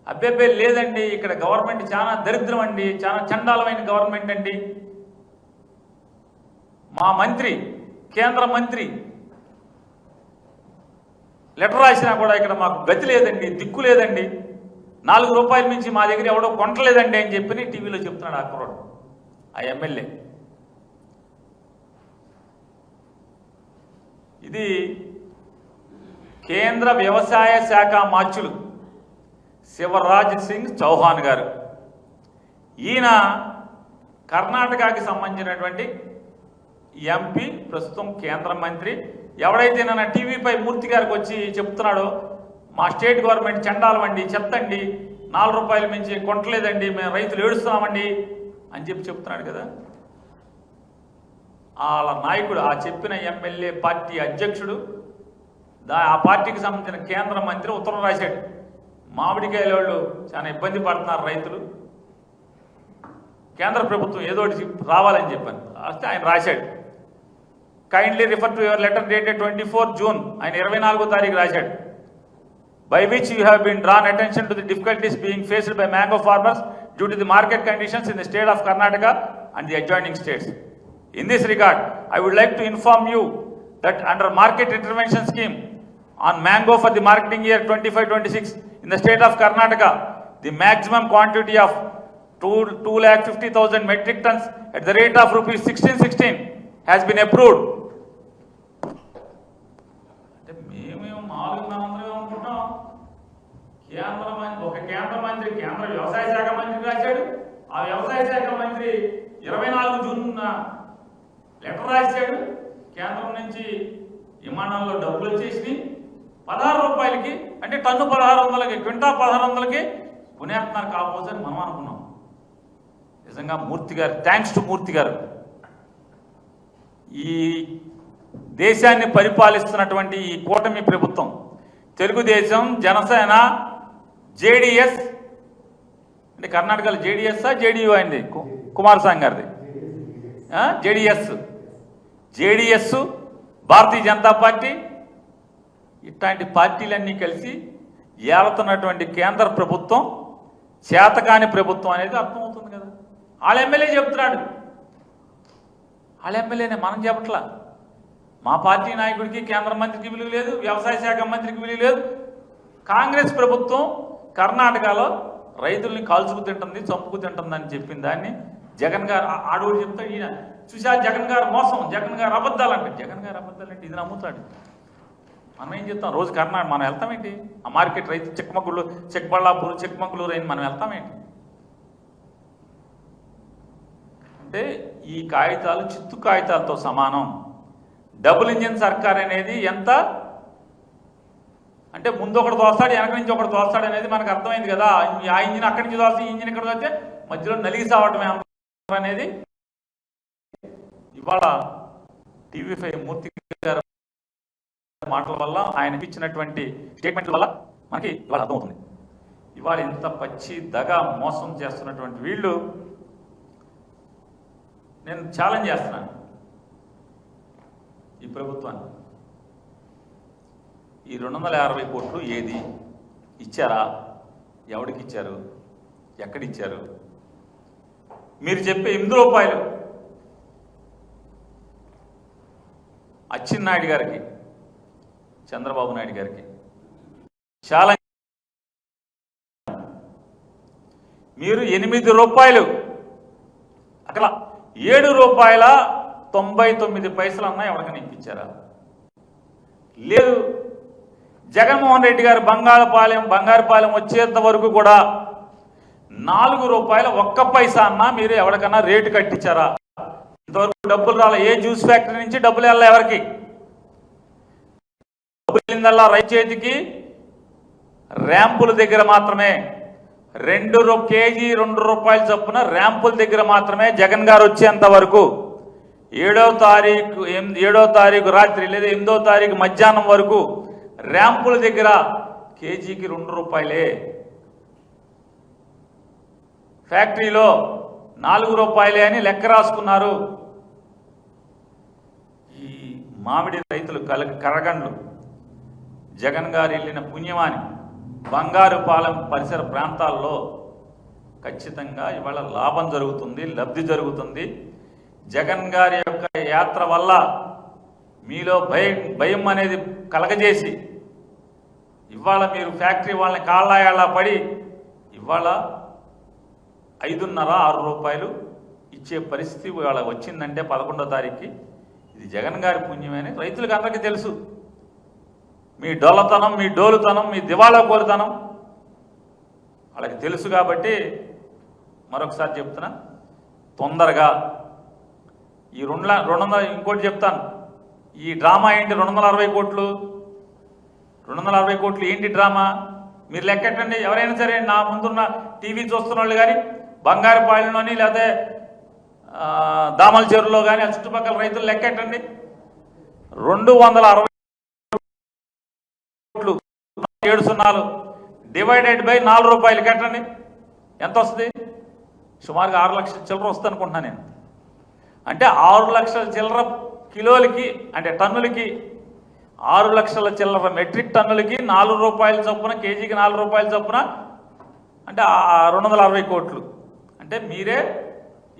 అబ్బే లేదండి, ఇక్కడ గవర్నమెంట్ చాలా దరిద్రం అండి, చాలా చండాలమైన గవర్నమెంట్ అండి. మా మంత్రి, కేంద్ర మంత్రి లెటర్ రాసినా కూడా ఇక్కడ మాకు గతి లేదండి, దిక్కు లేదండి, 4 రూపాయల మించి మా దగ్గర ఎవడో కొంటలేదండి అని చెప్పి టీవీలో చెప్తున్నాడు ఆ కుర్రాడు, ఆ ఎమ్మెల్యే. ఇది కేంద్ర వ్యవసాయ శాఖ మార్చులు శివరాజ్ సింగ్ చౌహాన్ గారు. ఈయన కర్ణాటకకి సంబంధించినటువంటి ఎంపీ, ప్రస్తుతం కేంద్ర మంత్రి. ఎవడైతే నన్ను టీవీపై మూర్తి గారికి వచ్చి చెప్తున్నాడో మా స్టేట్ గవర్నమెంట్ చండాలమండి, చెప్తండి, 4 రూపాయల మించి కొంటలేదండి, మేము రైతులు ఏడుస్తున్నామండి అని చెప్తున్నాడు కదా, వాళ్ళ నాయకుడు, ఆ చెప్పిన ఎమ్మెల్యే పార్టీ అధ్యక్షుడు, ఆ పార్టీకి సంబంధించిన కేంద్ర మంత్రి ఉత్తరం రాశాడు. మామిడికాయల వాళ్ళు చాలా ఇబ్బంది పడుతున్నారు రైతులు, కేంద్ర ప్రభుత్వం ఏదో రావాలని చెప్పాను. అయితే ఆయన రాశాడు, kindly refer to your letter dated 24 June, ఆయన 24వ తారీఖు రాశాడు. by which you have been drawn attention to the difficulties being faced by mango farmers due to the market conditions in the state of Karnataka and the adjoining states. In this regard, I would like to inform you that under market intervention scheme on mango for the marketing year 25-26 in the state of Karnataka, the maximum quantity of 2,50,000 metric tons at the rate of rupees 1616 has been approved. కేంద్ర మంత్రి, కేంద్ర వ్యవసాయ శాఖ మంత్రి రాశాడు. ఆ వ్యవసాయ శాఖ మంత్రి 24 జూన్ లెటర్ రాశాడు. కేంద్రం నుంచి విమానాల్లో డబ్బులు వచ్చేసి 16 రూపాయలకి, అంటే టన్ను 1600కి, క్వింటా 1600కి పుణ్యాత్నాలు కాకపోతే మనం అనుకున్నాం. నిజంగా మూర్తి గారు, థ్యాంక్స్ టు మూర్తి గారు. ఈ దేశాన్ని పరిపాలిస్తున్నటువంటి ఈ కూటమి ప్రభుత్వం, తెలుగుదేశం, జనసేన, జేడీఎస్, అంటే కర్ణాటకలో జేడీఎస్ జేడీయూ అయింది కుమారస్వామి గారిది, జేడీఎస్, భారతీయ జనతా పార్టీ, ఇట్లాంటి పార్టీలన్నీ కలిసి ఏలుతున్నటువంటి కేంద్ర ప్రభుత్వం చేతకాని ప్రభుత్వం అనేది అర్థమవుతుంది కదా. వాళ్ళ ఎమ్మెల్యే చెప్తున్నాడు, వాళ్ళ ఎమ్మెల్యేనే, మనం చెప్పట్లా. మా పార్టీ నాయకుడికి, కేంద్ర మంత్రికి విలువ లేదు, వ్యవసాయ శాఖ మంత్రికి విలువ లేదు. కాంగ్రెస్ ప్రభుత్వం కర్ణాటకలో రైతుల్ని కాల్చుకు తింటుంది, చంపుకు తింటుంది అని చెప్పిన దాన్ని జగన్ గారు ఆడోడు చెప్తాడు. ఈయన చూసా జగన్ గారు మోసం, జగన్ గారు అబద్ధాలంటే, జగన్ గారు అబద్ధాలంటే ఇది నమ్ముతాడు. మనం ఏం చెప్తాం? రోజు కర్ణాటక మనం వెళ్తామేంటి? ఆ మార్కెట్ రైతు చిక్కబళ్ళాపూర్, చిక్కమగళూరు అయింది, మనం వెళ్తామేంటి? అంటే ఈ కాగితాలు చిత్తు కాగితాలతో సమానం. డబుల్ ఇంజిన్ సర్కార్ అనేది ఎంత అంటే ముందు ఒకటి తోస్తాడు, వెనక నుంచి ఒకటి తోస్తాడు అనేది మనకు అర్థమైంది కదా. ఆ ఇంజిన్ అక్కడి నుంచి తోస్తే, ఈ ఇంజిన్ ఇక్కడ తోస్తే మధ్యలో నలిగి సావటమే అనేది ఇవాళ టీవీ5 మూర్తి గారి మాటల వల్ల, ఆయన ఇచ్చినటువంటి స్టేట్మెంట్ల వల్ల మనకి ఇవాళ అర్థమవుతుంది. ఇవాళ ఇంత పచ్చి దగా మోసం చేస్తున్నటువంటి వీళ్ళు, నేను ఛాలెంజ్ చేస్తున్నాను ఈ ప్రభుత్వాన్ని. ఈ 250 కోట్లు ఏది ఇచ్చారా? ఎవరికి ఇచ్చారు? ఎక్కడిచ్చారు? మీరు చెప్పే 8 రూపాయలు అచ్చెన్నాయుడు గారికి, చంద్రబాబు నాయుడు గారికి చాలా. మీరు 8 రూపాయలు, అక్కడ 7 రూపాయల 99 పైసలన్నా ఎవరికైనా ఇప్పించారా? లేదు. జగన్మోహన్ రెడ్డి గారు బంగారుపాలెం వచ్చేంత వరకు కూడా 4 రూపాయల 1 పైసా అన్నా మీరు ఎవరికన్నా రేటు కట్టించారా? ఇంతవరకు డబ్బులు రాలే. ఏ జ్యూస్ ఫ్యాక్టరీ నుంచి డబ్బులు వెళ్ళా ఎవరికి? డబ్బులు వెళ్ళిందల్లా రైతు చేతికి ర్యాంపుల దగ్గర మాత్రమే. కేజీ 2 రూపాయలు చొప్పున ర్యాంపుల దగ్గర మాత్రమే జగన్ గారు వచ్చేంత వరకు 7వ తారీఖు రాత్రి లేదా 8వ తారీఖు మధ్యాహ్నం వరకు ర్యాంపుల దగ్గర కేజీకి 2 రూపాయలే. ఫ్యాక్టరీలో 4 రూపాయలే అని లెక్క రాసుకున్నారు. ఈ మామిడి రైతులు కరగండ్లు జగన్ గారు వెళ్ళిన పుణ్యమాని బంగారుపాలెం పరిసర ప్రాంతాల్లో ఖచ్చితంగా ఇవాళ లాభం జరుగుతుంది, లబ్ధి జరుగుతుంది. జగన్ గారి యొక్క యాత్ర వల్ల మీలో భయం అనేది కలగజేసి ఇవాళ మీరు ఫ్యాక్టరీ వాళ్ళని కాళ్ళాయాళ్ళ పడి ఇవాళ 5.5-6 రూపాయలు ఇచ్చే పరిస్థితి ఇవాళ వచ్చిందంటే 11వ తారీఖుకి ఇది జగన్ గారి పుణ్యమని రైతులకు అందరికీ తెలుసు. మీ డొల్లతనం, మీ డోలుతనం, మీ దివాళా కోరుతనం వాళ్ళకి తెలుసు. కాబట్టి మరొకసారి చెప్తున్నా, తొందరగా ఈ 200 ఇంకోటి చెప్తాను. ఈ డ్రామా ఏంటి? 260 కోట్లు 260 కోట్లు ఏంటి డ్రామా? మీరు లెక్కెట్టండి. ఎవరైనా సరే నా ముందున్న టీవీ చూస్తున్న వాళ్ళు కానీ బంగారుపాలెంలోని లేకపోతే దామల చెరువులో కానీ ఆ చుట్టుపక్కల రైతులు లెక్కెట్టండి. 260 కోట్లు 7 సున్నాలు డివైడెడ్ బై 4 రూపాయలు కట్టండి. ఎంత వస్తుంది? సుమారుగా 6 లక్షల చిల్లర వస్తుంది అనుకుంటున్నాను నేను. అంటే 6 లక్షల చిల్లర కిలోలకి అంటే టన్నులకి 6 లక్షల చిల్లర మెట్రిక్ టన్నులకి 4 రూపాయల చొప్పున, కేజీకి 4 రూపాయల చొప్పున అంటే 260 కోట్లు. అంటే మీరే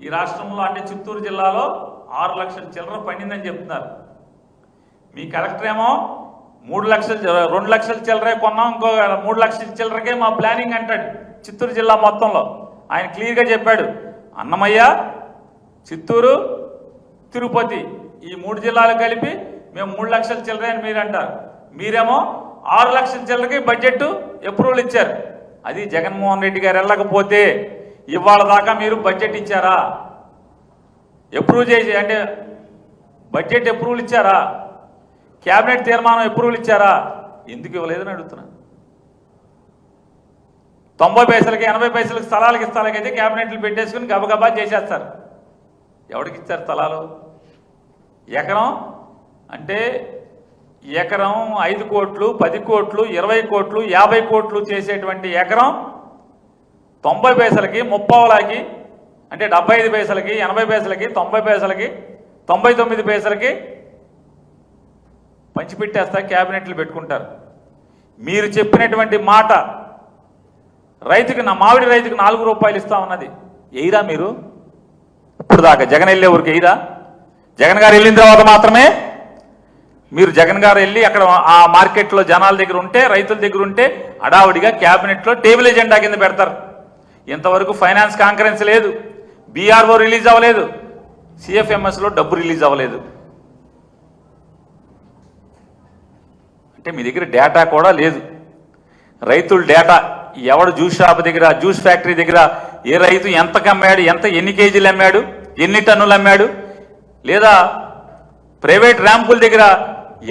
ఈ రాష్ట్రంలో అంటే చిత్తూరు జిల్లాలో 6 లక్షల చిల్లర పండిందని చెప్తున్నారు. మీ కలెక్టర్ ఏమో 2 లక్షల చిల్లరే కొన్నాం, ఇంకో 3 లక్షల చిల్లరకే మా ప్లానింగ్ అంటాడు. చిత్తూరు జిల్లా మొత్తంలో ఆయన క్లియర్గా చెప్పాడు. అన్నమయ్య, చిత్తూరు, తిరుపతి ఈ 3 జిల్లాలు కలిపి మేము 3 లక్షల చిల్లరే అని మీరు అంటారు. మీరేమో 6 లక్షల చిల్లరకి బడ్జెట్ అప్రూవల్ ఇచ్చారు. అది జగన్మోహన్ రెడ్డి గారు వెళ్ళకపోతే ఇవాళ దాకా మీరు బడ్జెట్ ఇచ్చారా? అప్రూవ్ చేసి అంటే బడ్జెట్ అప్రూవల్ ఇచ్చారా? క్యాబినెట్ తీర్మానం అప్రూవల్ ఇచ్చారా? ఎందుకు ఇవ్వలేదని అడుగుతున్నా. 90 పైసలకి 80 పైసలకి స్థలాలకి ఇస్తాలకైతే క్యాబినెట్లు పెట్టేసుకుని గబగబా చేసేస్తారు. ఎవరికి ఇచ్చారు స్థలాలు? ఎకరం అంటే ఎకరం 5 కోట్లు, 10 కోట్లు, 20 కోట్లు, 50 కోట్లు చేసేటువంటి ఎకరం 90 పైసలకి, 30 అంటే 75 పైసలకి, 80 పైసలకి, 90 పైసలకి, 99 పైసలకి పంచిపెట్టేస్తా క్యాబినెట్లు పెట్టుకుంటారు. మీరు చెప్పినటువంటి మాట మామిడి రైతుకి 4 రూపాయలు ఇస్తామన్నది ఎయిరా మీరు? ఇప్పుడు దాకా జగన్ వెళ్ళే ఊరికి ఎయిరా? జగన్ గారు వెళ్ళిన తర్వాత మాత్రమే మీరు జగన్ గారు వెళ్ళి అక్కడ ఆ మార్కెట్లో జనాల దగ్గర ఉంటే, రైతుల దగ్గర ఉంటే అడావుడిగా క్యాబినెట్లో టేబుల్ ఎజెండా కింద పెడతారు. ఇంతవరకు ఫైనాన్స్ కాన్ఫరెన్స్ లేదు, బీఆర్ఓ రిలీజ్ అవ్వలేదు, సిఎఫ్ఎంఎస్లో డబ్బు రిలీజ్ అవ్వలేదు. అంటే మీ దగ్గర డేటా కూడా లేదు. రైతుల డేటా ఎవడు జ్యూస్ షాప్ దగ్గర, జ్యూస్ ఫ్యాక్టరీ దగ్గర ఏ రైతు ఎంతకు అమ్మాడు, ఎన్ని కేజీలు అమ్మాడు, ఎన్ని టన్నులు అమ్మాడు, లేదా ప్రైవేట్ ర్యాంపుల దగ్గర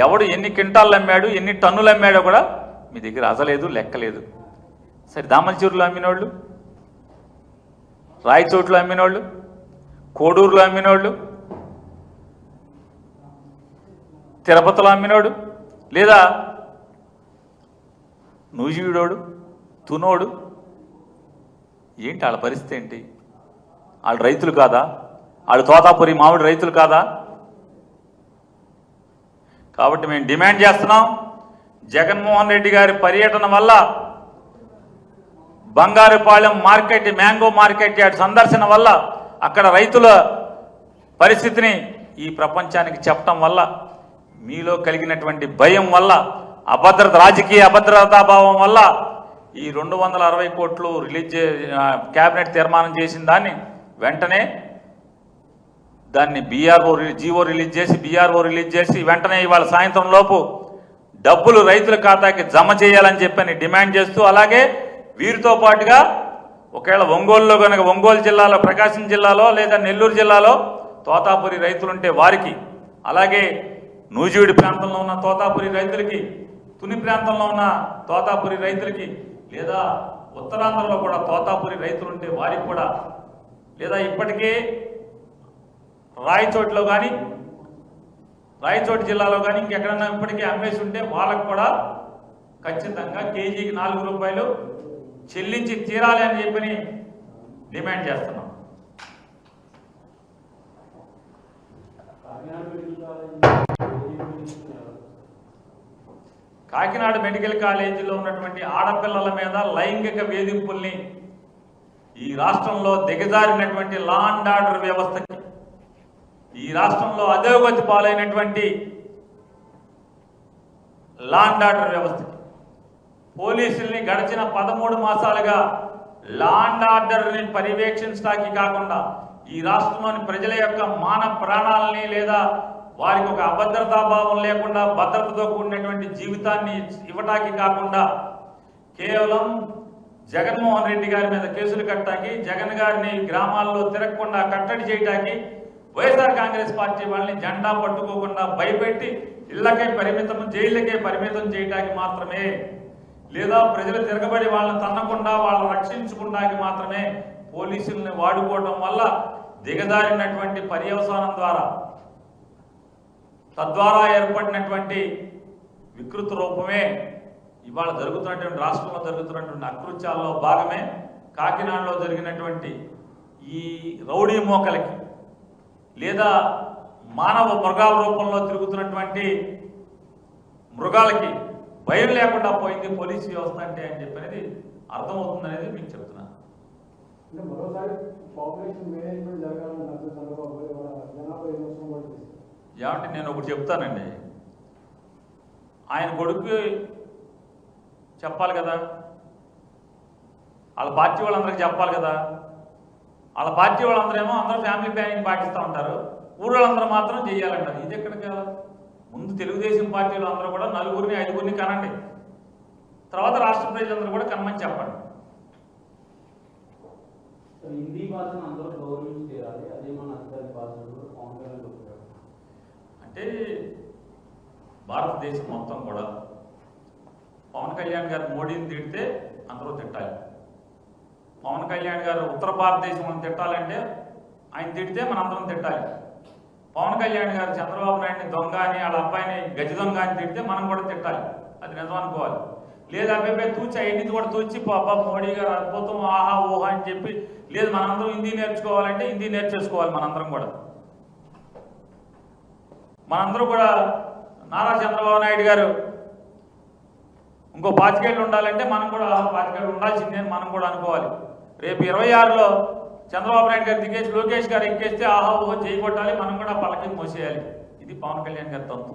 ఎవడు ఎన్ని క్వింటాళ్ళు అమ్మాడు, ఎన్ని టన్నులు అమ్మాడో కూడా మీ దగ్గర అసలేదు, లెక్కలేదు. సరే, దామలచూరులో అమ్మినోళ్ళు, రాయచోట్లో అమ్మినోళ్ళు, కోడూరులో అమ్మినోళ్ళు, తిరుపతిలో అమ్మినోడు, లేదా నూజివీడోడు, తునోడు ఏంటి వాళ్ళ పరిస్థితి ఏంటి? వాళ్ళు రైతులు కాదా? వాళ్ళు తోతాపురి మామిడి రైతులు కాదా? కాబట్టి మేము డిమాండ్ చేస్తున్నాం, జగన్మోహన్ రెడ్డి గారి పర్యటన వల్ల Bangarupalem market, mango market yard సందర్శన వల్ల అక్కడ రైతుల పరిస్థితిని ఈ ప్రపంచానికి చెప్పడం వల్ల మీలో కలిగినటువంటి భయం వల్ల, రాజకీయ అభద్రతాభావం వల్ల ఈ 260 కోట్లు రిలీజ్ క్యాబినెట్ తీర్మానం చేసిన దాన్ని వెంటనే దాన్ని జీవో రిలీజ్ చేసి బీఆర్ఓ రిలీజ్ చేసి వెంటనే ఇవాళ సాయంత్రం లోపు డబ్బులు రైతుల ఖాతాకి జమ చేయాలని చెప్పని డిమాండ్ చేస్తూ, అలాగే వీరితో పాటుగా ఒకవేళ ఒంగోలులో కనుక ఒంగోలు జిల్లాలో, ప్రకాశం జిల్లాలో లేదా నెల్లూరు జిల్లాలో తోతాపురి రైతులుంటే వారికి, అలాగే నూజివీడి ప్రాంతంలో ఉన్న తోతాపురి రైతులకి, తుని ప్రాంతంలో ఉన్న తోతాపురి రైతులకి, లేదా ఉత్తరాంధ్రలో కూడా తోతాపురి రైతులుంటే వారికి కూడా, లేదా ఇప్పటికే రాయచోటిలో కానీ రాయచోటి జిల్లాలో కానీ ఇంకెక్కడన్నా ఇప్పటికే అమ్మేసి ఉంటే వాళ్ళకు కూడా ఖచ్చితంగా కేజీకి 4 రూపాయలు చెల్లించి తీరాలి అని చెప్పని డిమాండ్ చేస్తున్నాం. కాకినాడ మెడికల్ కాలేజీలో ఉన్నటువంటి ఆడపిల్లల మీద లైంగిక వేధింపుల్ని ఈ రాష్ట్రంలో దిగజారినటువంటి లా అండ్ ఆర్డర్ వ్యవస్థకి, ఈ రాష్ట్రంలో అధోగతి పాలైనటువంటి లా అండ్ ఆర్డర్ వ్యవస్థకి, పోలీసుల్ని గడిచిన 13 మాసాలుగా లా అండ్ ఆర్డర్ని పర్యవేక్షించడానికి కాకుండా ఈ రాష్ట్రంలోని ప్రజల యొక్క మాన ప్రాణాలని లేదా వారికి ఒక అభద్రతాభావం లేకుండా భద్రతతో కూడినటువంటి జీవితాన్ని ఇవ్వటానికి కాకుండా కేవలం జగన్మోహన్ రెడ్డి గారి మీద కేసులు కట్టడానికి, జగన్ గారిని గ్రామాల్లో తిరగకుండా కట్టడి చేయడానికి, వైఎస్ఆర్ కాంగ్రెస్ పార్టీ వాళ్ళని జెండా పట్టుకోకుండా భయపెట్టి ఇళ్లకే పరిమితం, జైళ్ళకే పరిమితం చేయడానికి మాత్రమే, లేదా ప్రజలు తిరగబడి వాళ్ళని తన్నకుండా వాళ్ళని రక్షించుకోవడానికి మాత్రమే పోలీసుల్ని వాడుకోవడం వల్ల దిగజారినటువంటి పర్యవసానం ద్వారా, తద్వారా ఏర్పడినటువంటి వికృత రూపమే ఇవాళ జరుగుతున్నటువంటి రాష్ట్రంలో జరుగుతున్నటువంటి అకృత్యాల్లో భాగమే కాకినాడలో జరిగినటువంటి ఈ రౌడీ మోకలకి, లేదా మానవ మృగాల రూపంలో తిరుగుతున్నటువంటి మృగాలకి భయం లేకుండా పోయింది పోలీసు వ్యవస్థ అంటే అని చెప్పనేది అర్థమవుతుందనేది మీకు చెప్తున్నాను. ఏమంటే నేను ఒకటి చెప్తానండి, ఆయన కొడుకు చెప్పాలి కదా, వాళ్ళ పార్టీ వాళ్ళందరికీ చెప్పాలి కదా. వాళ్ళ పార్టీ వాళ్ళందరేమో అందరూ ఫ్యామిలీ ప్లానింగ్ పాటిస్తూ ఉంటారు, ఊళ్ళందరూ మాత్రం చేయాలంటారు. ఇది ఎక్కడికి వెళ్ళాలి? ముందు తెలుగుదేశం పార్టీలో అందరూ కూడా 4, 5 కనండి, తర్వాత రాష్ట్ర ప్రజలందరూ కూడా కనమని చెప్పండి. హిందీ భాషను అందరూ గౌరవించి తీరాలి, అదే మన అధికారిక భాష. అంటే భారతదేశం మొత్తం కూడా పవన్ కళ్యాణ్ గారు మోడీని తిడితే అందరూ తిట్టాలి. పవన్ కళ్యాణ్ గారు ఉత్తర భారతదేశం తిట్టాలంటే ఆయన తిడితే మనందరం తిట్టాలి. పవన్ కళ్యాణ్ గారు చంద్రబాబు నాయుడిని దొంగ అని, వాళ్ళ అబ్బాయిని గజ దొంగ అని తిడితే మనం కూడా తిట్టాలి, అది నిజం అనుకోవాలి. లేదా అబ్బాయి తూచి అన్నింటి కూడా తూచి పాపా మోడీ గారు అద్భుతం ఆహా ఊహా అని చెప్పి, లేదు మనందరం హిందీ నేర్చుకోవాలంటే హిందీ నేర్చేసుకోవాలి. మనందరూ కూడా నారా చంద్రబాబు నాయుడు గారు ఇంకో 25 ఏళ్ళు ఉండాలంటే మనం కూడా 25 ఏళ్ళు ఉండాల్సిందే అని మనం కూడా అనుకోవాలి. రేపు 26లో చంద్రబాబు నాయుడు గారు దిగేసి లోకేష్ గారు ఎక్కేస్తే ఆహా ఊహ చేయగొట్టాలి, మనం కూడా పలకి మోసేయాలి. ఇది పవన్ కళ్యాణ్ గారి తంతు.